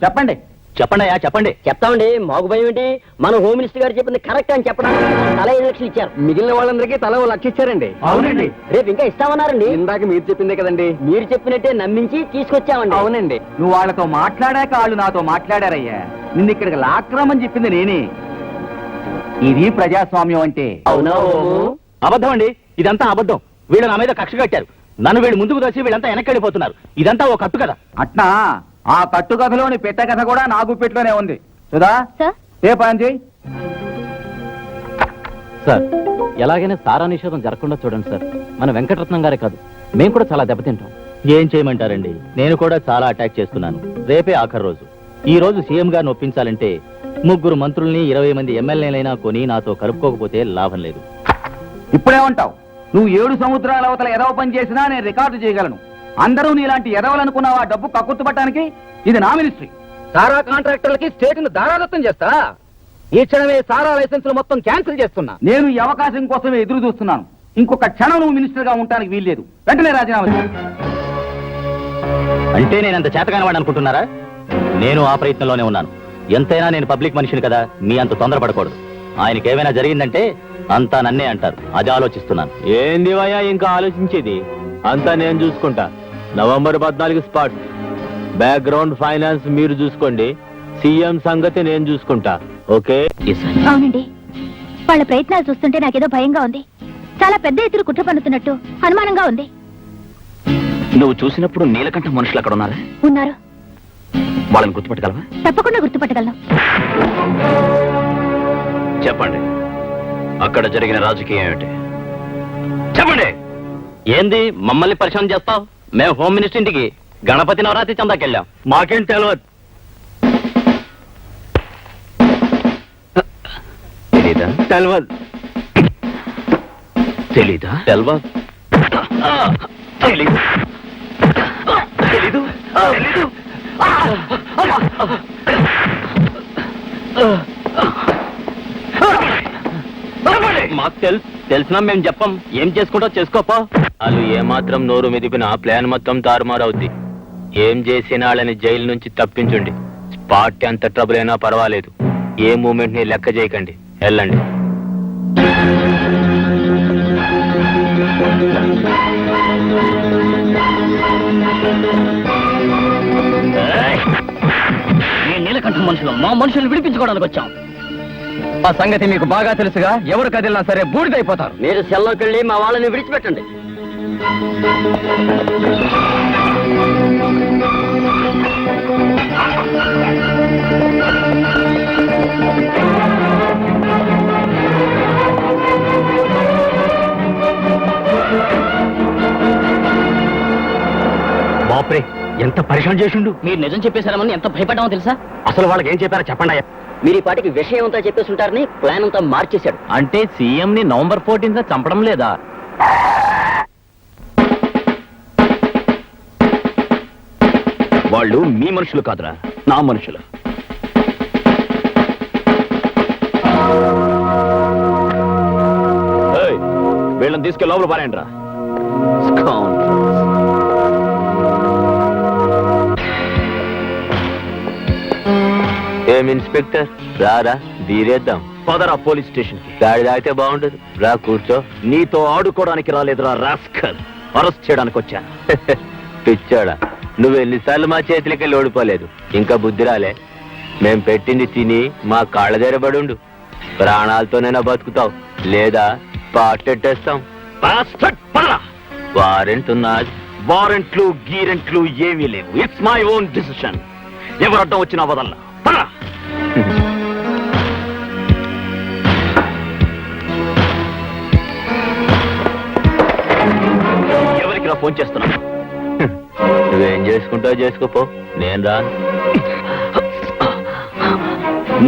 [SPEAKER 2] చెప్పండి.
[SPEAKER 3] చెప్పండి అయ్యా, చెప్పండి.
[SPEAKER 5] చెప్తామండి, మాకు భయం ఏంటి? మన హోమ్ మినిస్టర్ గారు చెప్పింది కరెక్ట్ అని చెప్పడానికి తల 5 లక్షలు ఇచ్చారు.
[SPEAKER 7] మిగిలిన వాళ్ళందరికీ తల 1 లక్ష ఇచ్చారండి.
[SPEAKER 2] అవునండి.
[SPEAKER 5] రేపు ఇంకా ఇస్తామన్నారండి.
[SPEAKER 7] ఇందాక మీరు చెప్పిందే కదండి.
[SPEAKER 5] మీరు చెప్పినట్టే నమ్మించి తీసుకొచ్చామండి.
[SPEAKER 7] అవునండి.
[SPEAKER 2] నువ్వు వాళ్ళతో మాట్లాడాక వాళ్ళు నాతో మాట్లాడారయ్యా. నిన్ను ఇక్కడికి లాక్రమని చెప్పింది నేనే. ఇది ప్రజాస్వామ్యం అంటే.
[SPEAKER 5] అవునా?
[SPEAKER 3] అబద్ధం అండి, ఇదంతా అబద్ధం. వీళ్ళు నా మీద కక్ష కట్టారు. నన్ను వీళ్ళు ముందుకు తెచ్చి వీళ్ళంతా వెనక్కి వెళ్ళిపోతున్నారు. ఇదంతా ఓ కట్టు కదా.
[SPEAKER 2] అట్నా? ఆ కట్టుకథలోని పెట్ట కథ కూడా నా గుప్పెట్లోనే ఉంది. సుధా,
[SPEAKER 4] సార్,
[SPEAKER 2] ఏ పని చేయి.
[SPEAKER 3] సార్, ఎలాగైనా సారా నిషేధం జరగకుండా చూడండి సార్. మన వెంకటరత్నం గారే కాదు, మేము కూడా చాలా దెబ్బతింటాం. ఏం చేయమంటారండి, నేను కూడా చాలా అటాక్ చేస్తున్నాను. రేపే ఆఖరి రోజు. ఈ రోజు సీఎం గారిని ఒప్పించాలంటే ముగ్గురు మంత్రుల్ని 20 మంది ఎమ్మెల్యేలైనా కొని నాతో కలుపుకోకపోతే లాభం లేదు.
[SPEAKER 2] ఇప్పుడేమంటావు? నువ్వు 7 సముద్రాల అవతల ఎదవ పని చేసినా నేను రికార్డు చేయగలను. అందరూ నీలాంటి ఎదవలనుకున్నావు ఆ డబ్బు కక్కుర్తుపట్టడానికి. ఇది నా మినిస్ట్రీ. సారా కాంట్రాక్టర్లకి స్టేట్ ను దారాదత్తం చేస్తా. ఈ క్షణమే సారా లైసెన్సులు మొత్తం క్యాన్సిల్ చేస్తున్నా. నేను ఈ అవకాశం కోసమే ఎదురు చూస్తున్నాను. ఇంకొక క్షణం నువ్వు మినిస్టర్ గా ఉండడానికి వీల్లేదు. వెంటనే రాజీనామా చేయి.
[SPEAKER 3] అంటే నేనంత చేతగాని వాడు అనుకుంటున్నారా? నేను ఆ ప్రయత్నంలోనే ఉన్నాను. ఎంతైనా నేను పబ్లిక్ మనిషిని కదా, మీ అంత తొందరపడకూడదు. ఆయనకి ఏమైనా జరిగిందంటే అంతా నన్నే అంటారు. అది ఆలోచిస్తున్నాను.
[SPEAKER 8] ఏంది వయ్యా ఇంకా ఆలోచించేది? అంతా నేను చూసుకుంటా. November 14 spot. బ్యాక్గ్రౌండ్ ఫైనాన్స్ మీరు చూసుకోండి. సీఎం సంగతి నేను చూసుకుంటా. ఓకే?
[SPEAKER 4] అవునండి, వాళ్ళ ప్రయత్నాలు చూస్తుంటే నాకేదో భయంగా ఉంది. చాలా పెద్ద ఎత్తున కుట్ర పన్నుతున్నట్టు అనుమానంగా ఉంది.
[SPEAKER 1] నువ్వు చూసినప్పుడు నీలకంఠ మనుషులు అక్కడ ఉన్నారా?
[SPEAKER 4] ఉన్నారు.
[SPEAKER 1] వాళ్ళని గుర్తుపట్టగలవా?
[SPEAKER 4] తప్పకుండా గుర్తుపట్టగలను.
[SPEAKER 1] చెప్పండి, అక్కడ జరిగిన రాజకీయం ఏమిటి? చెప్పండి.
[SPEAKER 3] ఏంది మమ్మల్ని పరిశీలన చేస్తావు? మేము హోమ్ మినిస్టర్ ఇంటికి గణపతి నవరాత్రి చందాకెళ్ళాం. మాకేం తెలియదు.
[SPEAKER 1] తెలీదా?
[SPEAKER 3] తెలియదు.
[SPEAKER 1] తెలీదా?
[SPEAKER 3] తెలియదు.
[SPEAKER 1] తెలీదు. తెలీదు. తెలీదు.
[SPEAKER 3] మాకు తెలిసినా మేము చెప్పం. ఏం చేసుకుంటా చేసుకోపో.
[SPEAKER 8] వాళ్ళు ఏమాత్రం నోరు మెదిపినా ప్లాన్ మొత్తం తారుమారవుద్ది. ఏం చేసిన వాళ్ళని జైలు నుంచి తప్పించుండి. స్పాట్ ఎంత ట్రబుల్ అయినా పర్వాలేదు. ఏ మూమెంట్ ని లెక్క చేయకండి. వెళ్ళండి.
[SPEAKER 3] నీలకంఠ మనుషులు మా మనుషులు విడిపించుకోవడానికి వచ్చాం.
[SPEAKER 7] ఆ సంగతి మీకు బాగా తెలుసుగా. ఎవరు కదిలినా సరే బూడిదైపోతారు.
[SPEAKER 5] మీరు సెల్లోకి వెళ్ళి మా వాళ్ళని విడిచిపెట్టండి.
[SPEAKER 1] బాప్రే, ఎంత పరిశ్రమ చేసిండు.
[SPEAKER 5] మీరు నిజం చెప్పేశారమని ఎంత భయపడ్డామో తెలుసా?
[SPEAKER 1] అసలు వాళ్ళకి ఏం చెప్పారో చెప్పండి.
[SPEAKER 5] మీరు ఈ పాటికి విషయం అంతా చెప్పేస్తుంటారని ప్లాన్ అంతా మార్చేశాడు.
[SPEAKER 3] అంటే సీఎం ని నవంబర్ 14 చంపడం లేదా?
[SPEAKER 1] వాళ్ళు మీ మనుషులు కాదురా, నా మనుషులు. ఏయ్, వీళ్ళని తీసుకెళ్ళి లోపల పారేయండి రా.
[SPEAKER 8] ఏం ఇన్స్పెక్టర్, రారా బీరేద్దాం.
[SPEAKER 1] పదరా పోలీస్ స్టేషన్ కి.
[SPEAKER 8] గాడి దాగితే బాగుంటది. రా కూర్చో.
[SPEAKER 1] నీతో ఆడుకోవడానికి రాలేదురా రాస్కల్. అరెస్ట్ చేయడానికి వచ్చా.
[SPEAKER 8] పిచ్చాడా, నువ్వు ఎన్నిసార్లు మా చేతులకి వెళ్ళి ఓడిపోలేదు. ఇంకా బుద్ధి రాలే. మేం పెట్టింది తిని మా కాళ్ళ దగ్గర పడుండు. ప్రాణాలతోనైనా బతుకుతావు, లేదా పాటెట్టేస్తాం. వారెంట్ ఉన్నది.
[SPEAKER 1] వారెంట్లు గీరెంట్లు ఏమీ లేవు. It's my own decision. ఎవరు అడ్డం వచ్చినా వదల్లా. పద. ఎవరికి రా ఫోన్ చేస్తున్నా?
[SPEAKER 8] నువ్వేం చేసుకుంటావు చేసుకోపో, నేను రాను.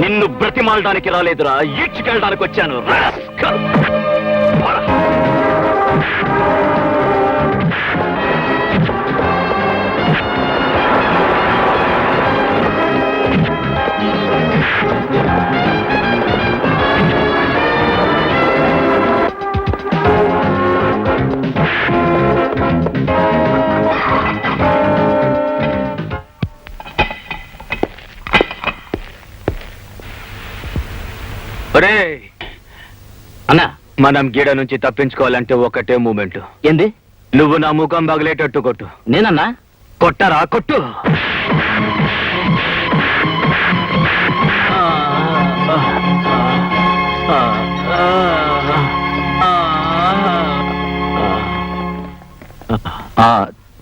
[SPEAKER 1] నిన్ను బ్రతిమాలడానికి రాలేదురా, ఈడ్చుకెళ్ళడానికి వచ్చాను. రాస్కల్. పద.
[SPEAKER 8] అన్నా, మనం గీడ నుంచి తప్పించుకోవాలంటే ఒకటే మూమెంట్.
[SPEAKER 3] ఏంది?
[SPEAKER 8] నువ్వు నా ముఖం పగిలేటట్టు కొట్టు.
[SPEAKER 3] నేనన్నా?
[SPEAKER 8] కొట్టరా, కొట్టు.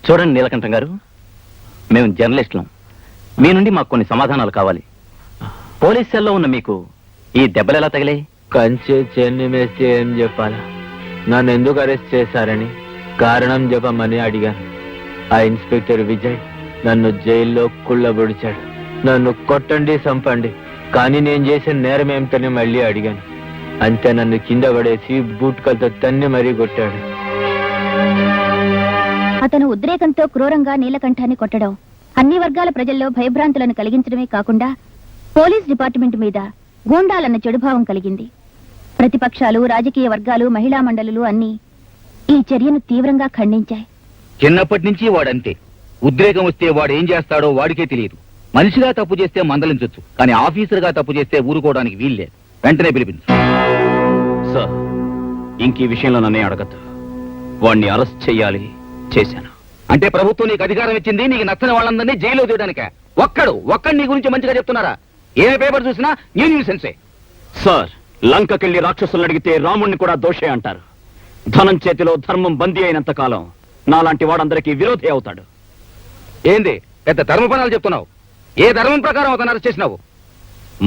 [SPEAKER 3] చూడండి నీలకంఠం గారు, మేము జర్నలిస్టులం. మీ నుండి మాకు కొన్ని సమాధానాలు కావాలి. పోలీస్ సెల్లో ఉన్న మీకు ఈ దెబ్బలు ఎలా తగిలాయి?
[SPEAKER 8] కంచె చెన్ని మేస్తే ఏం చెప్పాలా? నన్ను ఎందుకు అరెస్ట్ చేశారని కారణం చెప్పమని అడిగాను. ఆ ఇన్స్పెక్టర్ విజయ్ నన్ను జైల్లో కుళ్ళబొడిచాడు. నన్ను కొట్టండి, చంపండి, కానీ నేను చేసిన నేరం ఏమిటని మళ్ళీ అడిగాను. అంతే, నన్ను కింద పడేసి బూట్కలతో తన్ని మరీ కొట్టాడు.
[SPEAKER 4] అతను ఉద్రేకంతో క్రూరంగా నీలకంఠాన్ని కొట్టడం అన్ని వర్గాల ప్రజల్లో భయభ్రాంతులను కలిగించడమే కాకుండా పోలీస్ డిపార్ట్మెంట్ మీద గూండాలన్న చెడుభావం కలిగింది. ప్రతిపక్షాలు, రాజకీయ వర్గాలు, మహిళా మండలులు అన్నీ ఈ చర్యను తీవ్రంగా ఖండించాయి.
[SPEAKER 2] చిన్నప్పటి నుంచి వాడంతే. ఉద్రేకం వస్తే వాడు ఏం చేస్తాడో వాడికే తెలియదు. మనిషిగా తప్పు చేస్తే మందలించొచ్చు, కానీ ఆఫీసర్గా తప్పు చేస్తే ఊరుకోవడానికి వీల్లేదు. వెంటనే పిలిపించు.
[SPEAKER 1] సార్, ఇంక ఈ విషయంలో నన్నే అడగద్దు. వాణ్ణి అరెస్ట్ చెయ్యాలి, చేశాను.
[SPEAKER 2] అంటే ప్రభుత్వం నీకు అధికారం ఇచ్చింది నీకు నచ్చని వాళ్ళందరినీ జైల్లో తీయడానిక? ఒక్కడు నీ గురించి మంచిగా చెప్తున్నారా? ఏ పేపర్ చూసినా న్యూసెన్సే.
[SPEAKER 1] సార్, లంకకెళ్లి రాక్షసులను అడిగితే రాముణ్ణి కూడా దోషే అంటారు. ధనం చేతిలో ధర్మం బందీ అయినంత కాలం నాలాంటి వాడందరికీ విరోధి అవుతాడు.
[SPEAKER 2] ఏంది పెద్ద ధర్మపణాలు చెప్తున్నావు? ఏ ధర్మం ప్రకారం అతను అరెస్ట్ చేసినావు?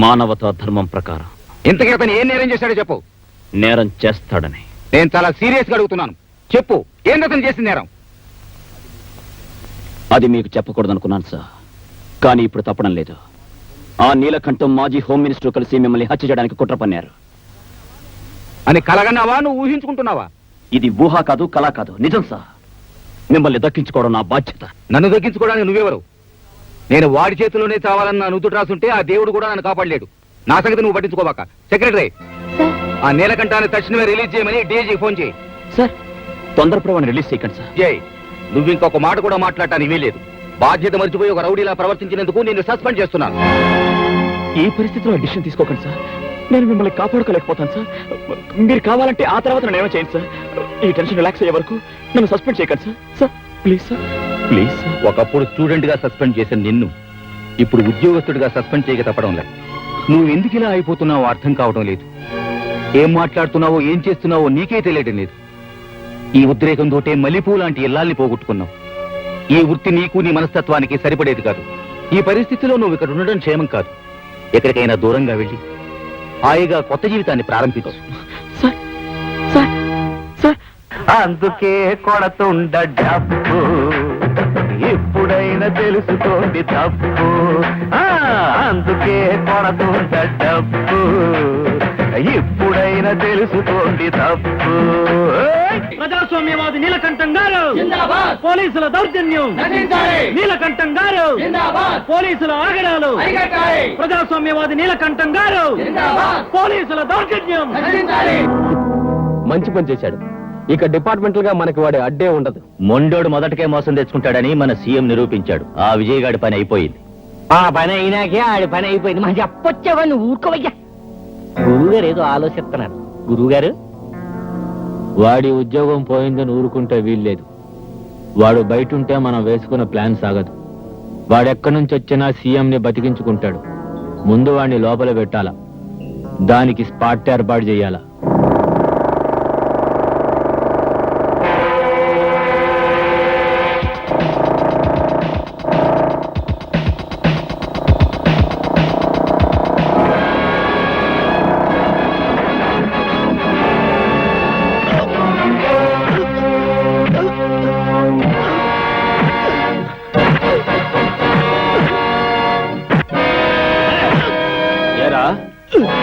[SPEAKER 1] మానవతా ధర్మం ప్రకారం.
[SPEAKER 2] ఇంతకీ అతను ఏం నేరం చేశాడో చెప్పు.
[SPEAKER 1] నేరం చేస్తాడని.
[SPEAKER 2] నేను చాలా సీరియస్ గా అడుగుతున్నాను, చెప్పు. ఏంది అతను చేసిన నేరం?
[SPEAKER 1] అది మీకు చెప్పకూడదనుకున్నాను సార్, కానీ ఇప్పుడు తప్పడం లేదు. ఆ నీలకంఠం మాజీ హోమ్ మినిస్టర్ కలిసి మిమ్మల్ని హత్య చేయడానికి కుట్ర పన్నారు.
[SPEAKER 2] అని కలగన్నావా, నువ్వు ఊహించుకుంటున్నావా?
[SPEAKER 1] ఇది ఊహ కాదు, కళ కాదు, నిజం సార్. మిమ్మల్ని దక్కించుకోవడం నా బాధ్యత.
[SPEAKER 2] నన్ను దక్కించుకోవడానికి నువ్వెవరు? నేను వాడి చేతిలోనే చావాలన్న నుదుట రాసుంటే ఆ దేవుడు కూడా నన్ను కాపాడలేడు. నా సంగతి నువ్వు పట్టించుకోబాక. సెక్రటరీ, ఆ నీలకంఠాన్ని తక్షణమే రిలీజ్ చేయమని డీజీ ఫోన్ చేయి.
[SPEAKER 1] సార్, తొందరపడవని రిలీజ్ చేయకండి సార్.
[SPEAKER 2] జై, నువ్వు ఇంకొక మాట కూడా మాట్లాడటానికి వీల్లేదు. బాధ్యత మర్చిపోయి ఒక రౌడీలా ప్రవర్తించినందుకు నేను సస్పెండ్ చేస్తున్నాను.
[SPEAKER 1] ఈ పరిస్థితిలో డిసిషన్ తీసుకోకండి సార్. నేను మిమ్మల్ని కాపాడుకోలేకపోతాను సార్. మీరు కావాలంటే ఆ తర్వాత నన్ను ఏమో చేయండి సార్. ఈ టెన్షన్ రిలాక్స్ అయ్యే వరకు నన్ను సస్పెండ్ చేయకండి sir. Sir please sir, please sir.
[SPEAKER 2] ఒకప్పుడు స్టూడెంట్ గా సస్పెండ్ చేసిన నిన్ను ఇప్పుడు ఉద్యోగస్తుడిగా సస్పెండ్ చేయక తప్పడం లేదు. నువ్వు ఎందుకు ఇలా అయిపోతున్నావో అర్థం కావడం లేదు. ఏం మాట్లాడుతున్నావో ఏం చేస్తున్నావో నీకే తెలియటం లేదు. ఈ ఉద్రేకంతోటే మల్లెపూ లాంటి ఇల్లాల్ని పోగొట్టుకున్నావు. ఈ వృత్తి నీకు నీ మనస్తత్వానికి సరిపడేది కాదు. ఈ పరిస్థితిలో నువ్వు ఇక్కడ ఉండడం క్షేమం కాదు. ఎక్కడికైనా దూరంగా వెళ్ళి హాయిగా కొత్త జీవితాన్ని ప్రారంభించు.
[SPEAKER 1] సార్ సార్ సార్,
[SPEAKER 10] అందుకే కొడుతుండ డబ్బు, ఇప్పుడైనా తెలుసుకోండి తప్పు. అందుకే కొడుతుండ డబ్బు, ఇప్పుడైనా తెలుసుకోండి తప్పు.
[SPEAKER 5] ప్రజాస్వామ్యవాది నీలకంఠం గారు, పోలీసుల దౌర్జన్యం, నీలకంఠం గారు, పోలీసుల ఆగడాలు, ప్రజాస్వామ్యవాది నీలకంఠం గారు, పోలీసుల దౌర్జన్యం.
[SPEAKER 6] మంచి పని చేశాడు. ఇక డిపార్ట్మెంటల్ గా మనకి వాడే అడ్డే ఉండదు.
[SPEAKER 8] మొండోడు మొదటకే మోసం తెచ్చుకుంటాడని మన సీఎం నిరూపించాడు. ఆ విజయగాడి పని అయిపోయింది.
[SPEAKER 5] ఆ పని అయినాకే ఆడి పని అయిపోయింది. మన చెప్పొచ్చావా, నువ్వు ఊరుకోవయ్యా. గురువుగారు ఏదో ఆలోచిస్తున్నారు. గురువుగారు,
[SPEAKER 8] వాడి ఉద్యోగం పోయిందని ఊరుకుంటే వీల్లేదు. వాడు బయట ఉంటే మనం వేసుకున్న ప్లాన్ సాగదు. వాడెక్కడి నుంచి వచ్చినా సీఎంని బతికించుకుంటాడు. ముందు వాడిని లోపల పెట్టాలా, దానికి స్పాట్ ఏర్పాటు చేయాలా.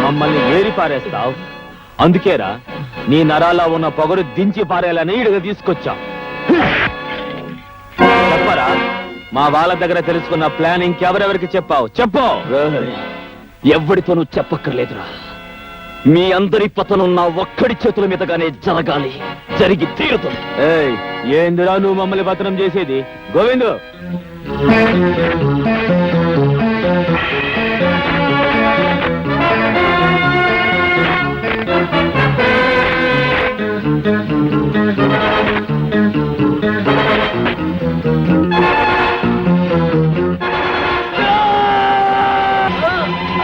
[SPEAKER 8] మమ్మల్ని ఏరి పారేస్తావు. అందుకేరా నీ నరాల్లో ఉన్న పొగరు దించి పారేయాలని ఇడుగా తీసుకొచ్చా. చెప్పరా, మా వాళ్ళ దగ్గర తెలుసుకున్న ప్లాన్ ఇంకెవరెవరికి చెప్పావు? చెప్పు.
[SPEAKER 1] ఎవరితోనూ చెప్పక్కర్లేదురా. మీ అందరి పతనం నా ఒక్కడి చేతుల మీదగానే జరగాలి, జరిగి తీరుతుంది.
[SPEAKER 8] ఏయ్, ఏందిరా నువ్వు మమ్మల్ని పతనం చేసేది? గోవిందు,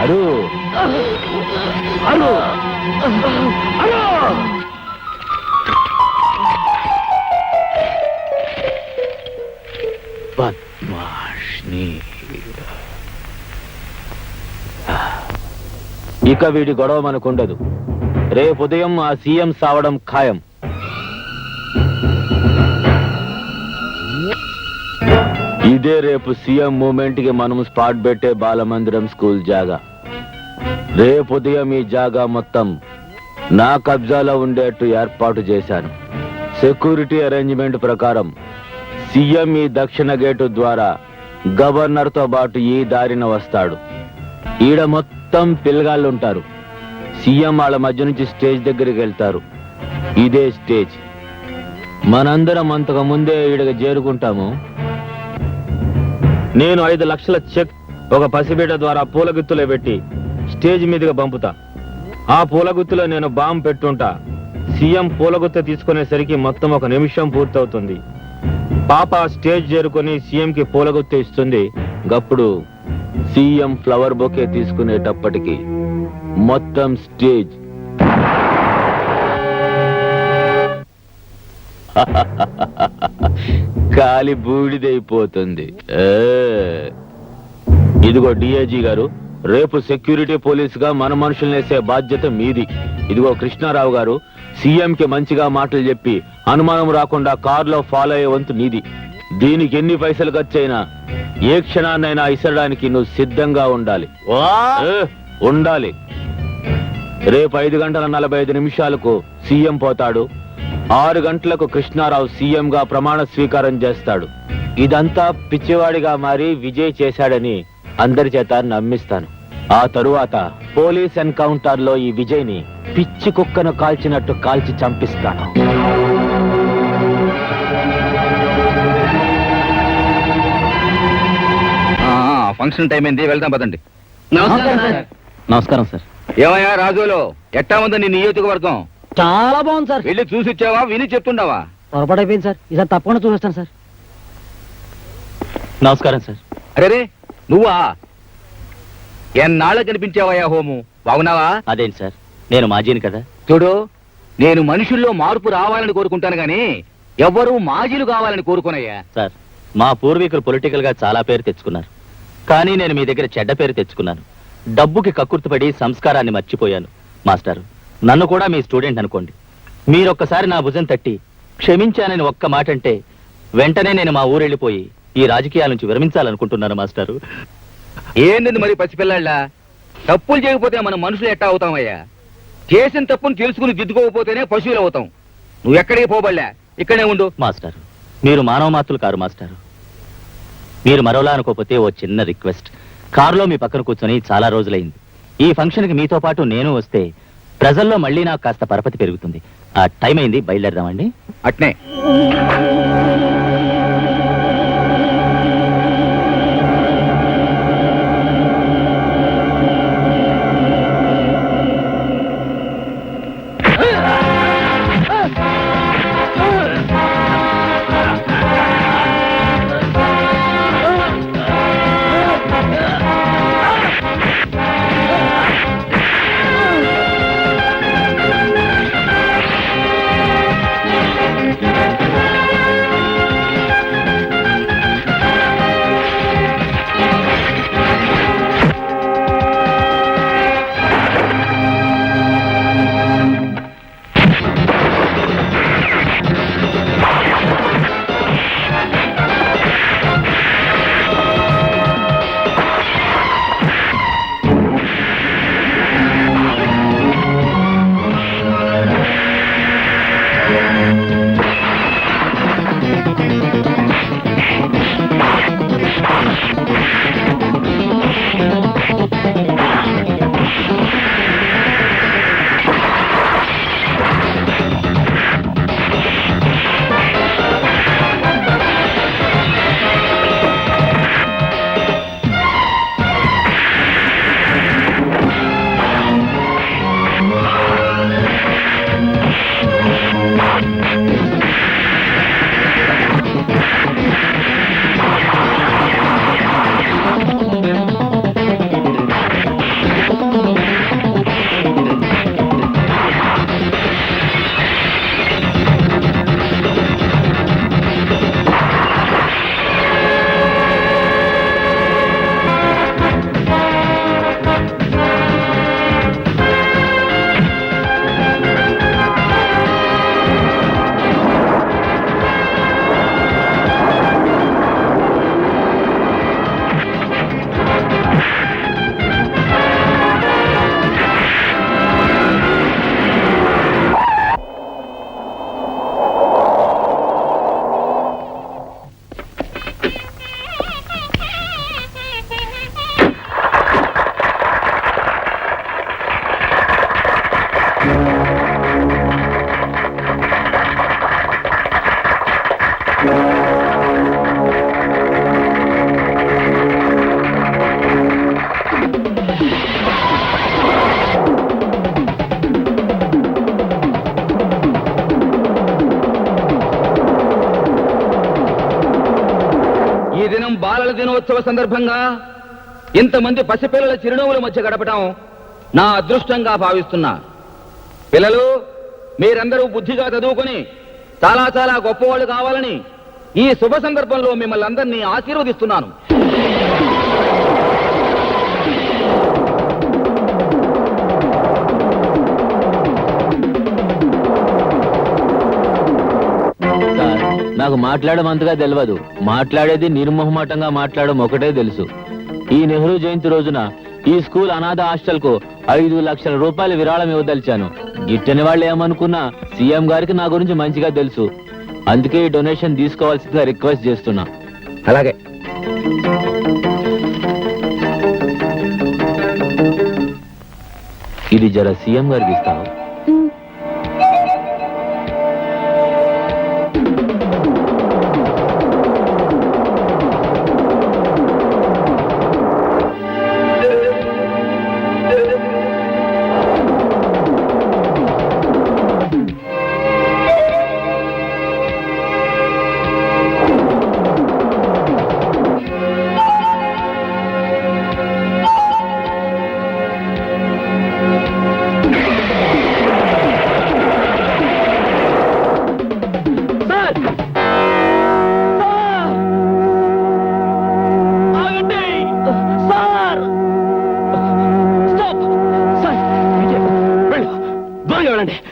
[SPEAKER 8] అరు అరు అరు. బద్మాష్ని. ఇక వీడి గొడవ మనకుండదు. రేపు ఉదయం ఆ సీఎం సావడం ఖాయం. ఇదే రేపు సీఎం మూమెంట్ కి మనం స్పాట్ పెట్టే బాలమందిరం స్కూల్ జాగా. రేపు ఉదయం ఈ జాగా మొత్తం నా కబ్జాలో ఉండేట్టు ఏర్పాటు చేశాను. సెక్యూరిటీ అరేంజ్మెంట్ ప్రకారం సీఎం ఈ దక్షిణ గేటు ద్వారా గవర్నర్తో పాటు ఈ దారిన వస్తాడు. ఈడ మొత్తం పిల్లగాళ్ళు ఉంటారు. సీఎం వాళ్ళ మధ్య నుంచి స్టేజ్ దగ్గరికి వెళ్తారు. ఇదే స్టేజ్. మనందరం అంతకు ముందే ఈడకి చేరుకుంటాము. నేను 5 లక్షల చెక్ ఒక పసిబిడ్డ ద్వారా పూలగుత్తులో పెట్టి స్టేజ్ మీదుగా పంపుతా. ఆ పూలగుత్తులో నేను బాంబు పెట్టుంటా. సీఎం పూలగుత్త తీసుకునేసరికి మొత్తం 1 నిమిషం పూర్తవుతుంది. పాప స్టేజ్ చేరుకొని సీఎంకి పూలగుత్త ఇస్తుంది. గప్పుడు సీఎం ఫ్లవర్ బొకే తీసుకునేటప్పటికి మొత్తం స్టేజ్ గాలి బూడిదైపోతుంది. ఇదిగో డిఐజీ గారు, రేపు సెక్యూరిటీ పోలీస్ గా మన మనుషుల్ని వేసే బాధ్యత మీది. ఇదిగో కృష్ణారావు గారు, సీఎంకి మంచిగా మాటలు చెప్పి అనుమానం రాకుండా కారులో ఫాలో అయ్యే వంతు నీది. దీనికి ఎన్ని పైసలు ఖర్చైనా ఏ క్షణాన్నైనా ఇసరడానికి నువ్వు సిద్ధంగా ఉండాలి. ఉండాలి. రేపు 5:45 సీఎం పోతాడు. 6 గంటలకు కృష్ణారావు సీఎం గా ప్రమాణ స్వీకారం చేస్తాడు. ఇదంతా పిచ్చివాడిగా మారి విజయ్ చేశాడని అందరి చేత నమ్మిస్తాను. ఆ తరువాత పోలీస్ ఎన్కౌంటర్ లో ఈ విజయ్ ని పిచ్చి కుక్కను కాల్చినట్టు కాల్చి చంపిస్తాను.
[SPEAKER 2] ఫంక్షన్ టైం అయింది, వెళ్దాం పదండి.
[SPEAKER 3] నమస్కారం సార్.
[SPEAKER 2] ఏమయ్యా రాజులో, ఎట్టా ఉందో నీ నియోజకవర్గం?
[SPEAKER 5] చాలా బాగుంది సార్.
[SPEAKER 2] వెళ్ళి చూసి వచ్చావా, విని చెప్తుండవా?
[SPEAKER 5] పొరపాటు అయిపోయింది సార్. ఈసారి తప్పకుండా చూపిస్తాను సార్.
[SPEAKER 3] నమస్కారం సార్.
[SPEAKER 2] అరే నువ్వా? ఎన్నాళ్ళ కనిపించావయ్యా హోము, బాగున్నావా?
[SPEAKER 3] అదేంటి సార్, నేను మాజీని కదా.
[SPEAKER 2] చూడు, నేను మనుషుల్లో మార్పు రావాలని కోరుకుంటాను గాని ఎవ్వరూ మాజీలు కావాలని కోరుకోనయ్యా.
[SPEAKER 3] సార్, మా పూర్వీకులు పొలిటికల్ గా చాలా పేరు తెచ్చుకున్నారు. కానీ నేను మీ దగ్గర చెడ్డ పేరు తెచ్చుకున్నాను. డబ్బుకి కక్కుర్తిపడి సంస్కారాన్ని మర్చిపోయాను. మాస్టారు, నన్ను కూడా మీ స్టూడెంట్ అనుకోండి. మీరొక్కసారి నా భుజం తట్టి క్షమించానని ఒక్క మాట అంటే వెంటనే నేను మా ఊరెళ్ళిపోయి ఈ రాజకీయాల నుంచి విరమించాలనుకుంటున్నాను మాస్టారు.
[SPEAKER 2] ఏంది మరి పసిపిల్లాళ్ళ? తప్పులు చేయకపోతే మనం మనుషులు ఎట్టా అవుతామయ్యా? చేసిన తప్పును తెలుసుకుని దిద్దుకోకపోతేనే పశువులు అవుతాం. నువ్వు ఎక్కడికి పోబడలే, ఇక్కడే ఉండు.
[SPEAKER 3] మాస్టారు, మీరు మానవ మాత్రులు కారు మాస్టారు. మీరు మరోలా అనుకోకపోతే ఓ చిన్న రిక్వెస్ట్. కారులో మీ పక్కన కూర్చొని చాలా రోజులైంది. ఈ ఫంక్షన్ కి మీతో పాటు నేను వస్తే ప్రజల్లో మళ్ళీ నాకు కాస్త పరపతి పెరుగుతుంది. ఆ టైం అయింది, బయలుదేరదామండి.
[SPEAKER 2] అట్నే. దినోత్సవ సందర్భంగా ఇంతమంది పసిపిల్లల చిరునవ్వుల మధ్య గడపడం నా అదృష్టంగా భావిస్తున్నా. పిల్లలు, మీరందరూ బుద్ధిగా చదువుకొని చాలా చాలా గొప్పవాళ్ళు కావాలని ఈ శుభ సందర్భంలో మిమ్మల్ని అందరినీ ఆశీర్వదిస్తున్నాను.
[SPEAKER 8] సార్, నాకు మాట్లాడడం అంతగా తెలియదు. మాట్లాడేది నిర్మోహమాటంగా మాట్లాడడం ఒకటే తెలుసు. ఈ నెహ్రూ జయంతి రోజున ఈ స్కూల్ అనాథ హాస్టల్ కు 5 లక్షల రూపాయల విరాళం ఇవ్వదలిచాను. గిట్టని వాళ్ళు ఏమనుకున్నా సీఎం గారికి నా గురించి మంచిగా తెలుసు. అందుకే ఈ డొనేషన్ తీసుకోవాల్సిందిగా రిక్వెస్ట్ చేస్తున్నా.
[SPEAKER 2] అలాగే.
[SPEAKER 8] ఇది జర సీఎం గారికి ఇస్తాను.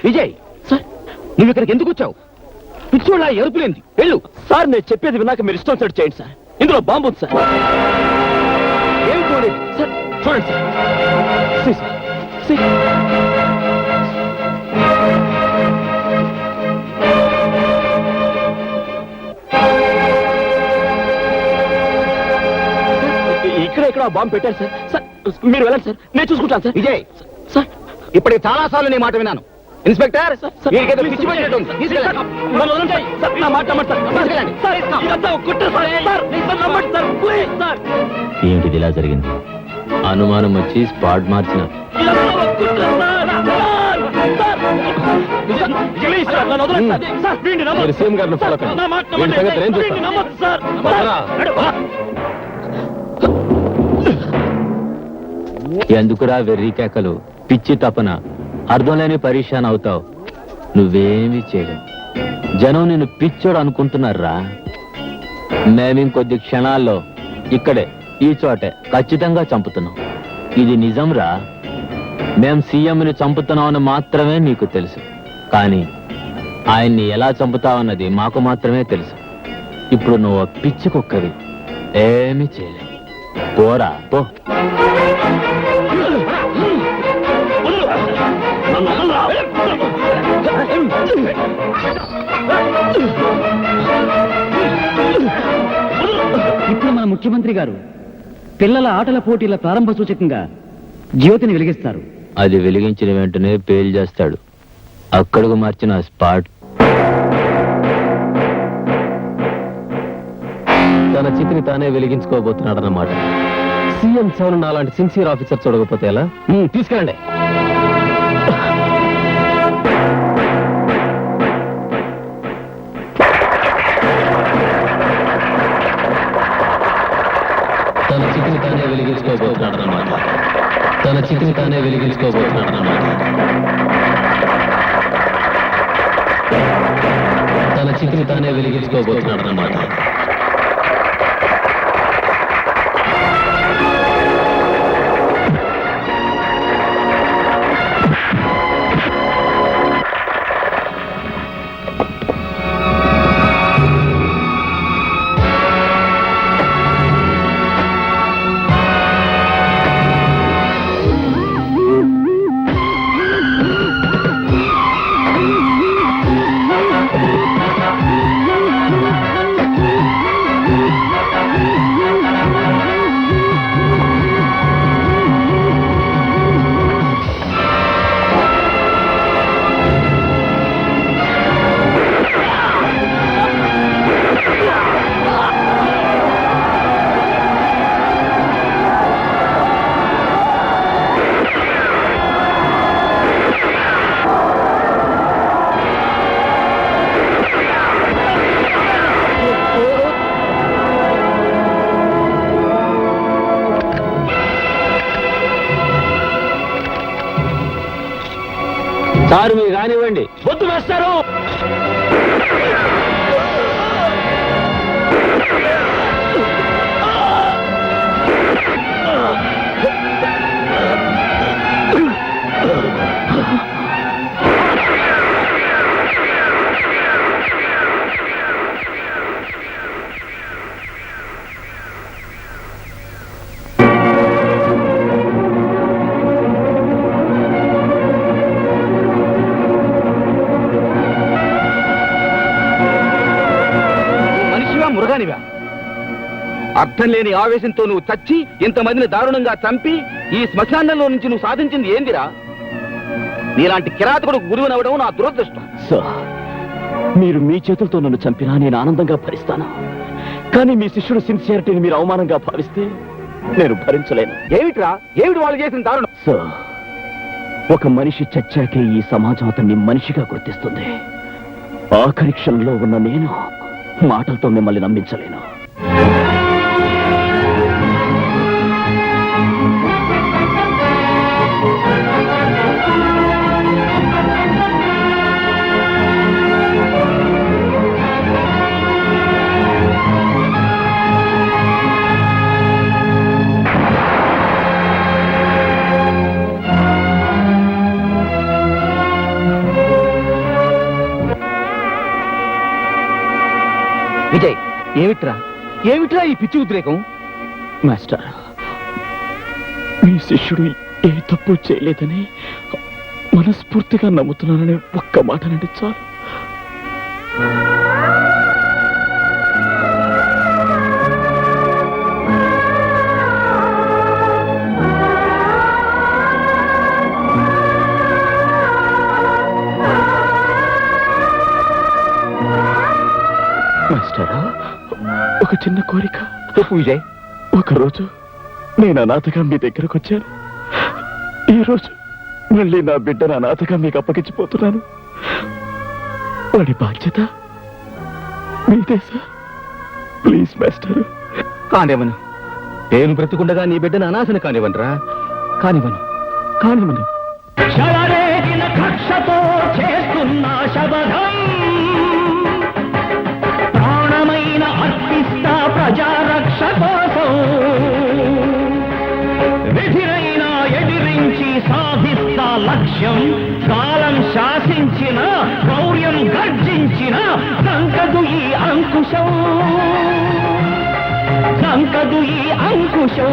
[SPEAKER 2] విజయ్, సార్, నువ్వు ఇక్కడికి ఎందుకు వచ్చావు? పిచ్చోళ్ళ ఎరుపులేంది? వెళ్ళు.
[SPEAKER 3] సార్, నేను చెప్పేది విన్నాక మీరు ఇష్టం సెట్ చేయండి సార్. ఇందులో బాంబు ఉంది సార్.
[SPEAKER 2] ఏమి చూడలేదు
[SPEAKER 3] సార్, చూడండి సార్. See, sir. See. ఇక్కడ బాంబు పెట్టారు సార్. సార్, మీరు వెళ్ళండి సార్, నేను చూసుకుంటాను సార్.
[SPEAKER 2] విజయ్,
[SPEAKER 3] సార్,
[SPEAKER 2] ఇప్పటికి చాలా సార్లు నీ మాట విన్నాను. ఇన్స్పెక్టర్, వీరికేదో పిచ్చి పట్టినట్టు ఉంది. తీసుకెళ్ళండి.
[SPEAKER 3] నన్ను వదలండి సార్, నా మాట నమ్మండి సార్.
[SPEAKER 2] తీసుకెళ్ళండి.
[SPEAKER 3] సార్, ఇదంతా ఒక కుట్ర సార్. సార్, నన్ను నమ్మండి సార్, ప్లీజ్ సార్.
[SPEAKER 8] ఏంటిది ఇలా జరిగింది? అనుమానం వచ్చి స్పాట్ మార్చిన.
[SPEAKER 3] ఇదంతా ఒక కుట్ర సార్. సార్, ప్లీజ్ సార్, నన్ను వదలండి సార్. సార్, వీడిని నమ్మొద్దు.
[SPEAKER 6] మీరు సీఎం గారిని ఫాలో కండి.
[SPEAKER 3] నా మాట
[SPEAKER 6] వీడి
[SPEAKER 3] నమ్మండి.
[SPEAKER 6] సంగతి నేను చూస్తాను.
[SPEAKER 3] వీడిని నమ్మొద్దు సార్.
[SPEAKER 6] వదరా.
[SPEAKER 8] ఎందుకురా వెర్రి కేకలు, పిచ్చి తపన, అర్థం లేని పరీక్షాన్ అవుతావు. నువ్వేమీ చేయలేవు. జనం నిన్ను పిచ్చోడు అనుకుంటున్నారా? మేమింకొద్ది క్షణాల్లో ఇక్కడే ఈ చోటే ఖచ్చితంగా చంపుతున్నాం. ఇది నిజంరా. మేం సీఎంని చంపుతున్నామని మాత్రమే నీకు తెలుసు, కానీ ఆయన్ని ఎలా చంపుతావన్నది మాకు మాత్రమే తెలుసు. ఇప్పుడు నువ్వు పిచ్చి కుక్కవి, ఏమీ చేయలేవు. పోరా పో.
[SPEAKER 5] ఇప్పుడు మన ముఖ్యమంత్రి గారు పిల్లల ఆటల పోటీల ప్రారంభ సూచకంగా జ్యోతిని వెలిగిస్తారు.
[SPEAKER 8] అది వెలిగించిన వెంటనే పేల్ చేస్తాడు. అక్కడకు మార్చిన స్పాట్.
[SPEAKER 6] తన చితిని తానే వెలిగించుకోబోతున్నాడన్నమాట. సీఎం సెవెన్ అలాంటి సిన్సియర్ ఆఫీసర్ చూడకపోతే ఎలా? తీసుకెళ్ళండి. తన చితిని తానే వెలిగించుకోబోతున్నాడన్నమాట. తన చితిని తానే వెలిగించుకోబోతున్నాడన్నమాట. తన చితిని తానే వెలిగించుకోబోతున్నాడన్నమాట.
[SPEAKER 3] సార్ మీరు కానివ్వండి. వద్దు వేస్తారు.
[SPEAKER 2] మనిషివా మృగానివా? అర్థం లేని ఆవేశంతో నువ్వు చచ్చి ఇంతమందిని దారుణంగా చంపి ఈ శ్మశానంలో నుంచి నువ్వు సాధించింది ఏందిరా? నీలాంటి కిరాతకుడు గురువునవడం నా దురదృష్టం.
[SPEAKER 1] సార్, మీరు మీ చేతులతో నన్ను చంపినా నేను ఆనందంగా భరిస్తాను. కానీ మీ శిష్యుడు సిన్సియారిటీని మీరు అవమానంగా భావిస్తే నేను భరించలేను.
[SPEAKER 2] ఏమిట్రా? ఏమిటి వాళ్ళు చేసిన దారుణం?
[SPEAKER 1] సార్, ఒక మనిషి చచ్చాకే ఈ సమాజం అతన్ని మనిషిగా గుర్తిస్తుంది. ఆఖరి క్షణంలో ఉన్న నేను మాటలతో మిమ్మల్ని నమ్మించలేను.
[SPEAKER 2] విజయ్, ఏమిట్రా ఈ పిచ్చి ఉద్రేకం?
[SPEAKER 1] మాస్టర్, మీ శిష్యుడు ఏ తప్పు చేయలేదని మనస్ఫూర్తిగా నమ్ముతున్నానని ఒక్క మాట అంటే చాలు. మాస్టరా, ఒక చిన్న కోరిక.
[SPEAKER 2] విజయ్,
[SPEAKER 1] ఒకరోజు నేను అనాథగా మీ దగ్గరకు వచ్చాను. ఈరోజు మళ్ళీ నా బిడ్డను అనాథగా మీకు అప్పగించిపోతున్నాను. వాడి బాధ్యత మీదే సార్. Please master.
[SPEAKER 2] కానివ్వను. నేను బ్రతుకుండగా నీ బిడ్డను అనాశను కానివ్వనరా. కానివ్వను.
[SPEAKER 3] చెలరేగిన కక్షతో చేస్తున్న శబదం, ప్రాణమైన అర్పిస్తా ప్రజారక్ష కోసం. విధిరైనా ఎదిరించి సాధిస్తా లక్ష్యం. కాలం శాసించిన, గౌర్యం గర్జించిన సంకదు ఈ అంకుశం. సంకదు ఈ అంకుశం.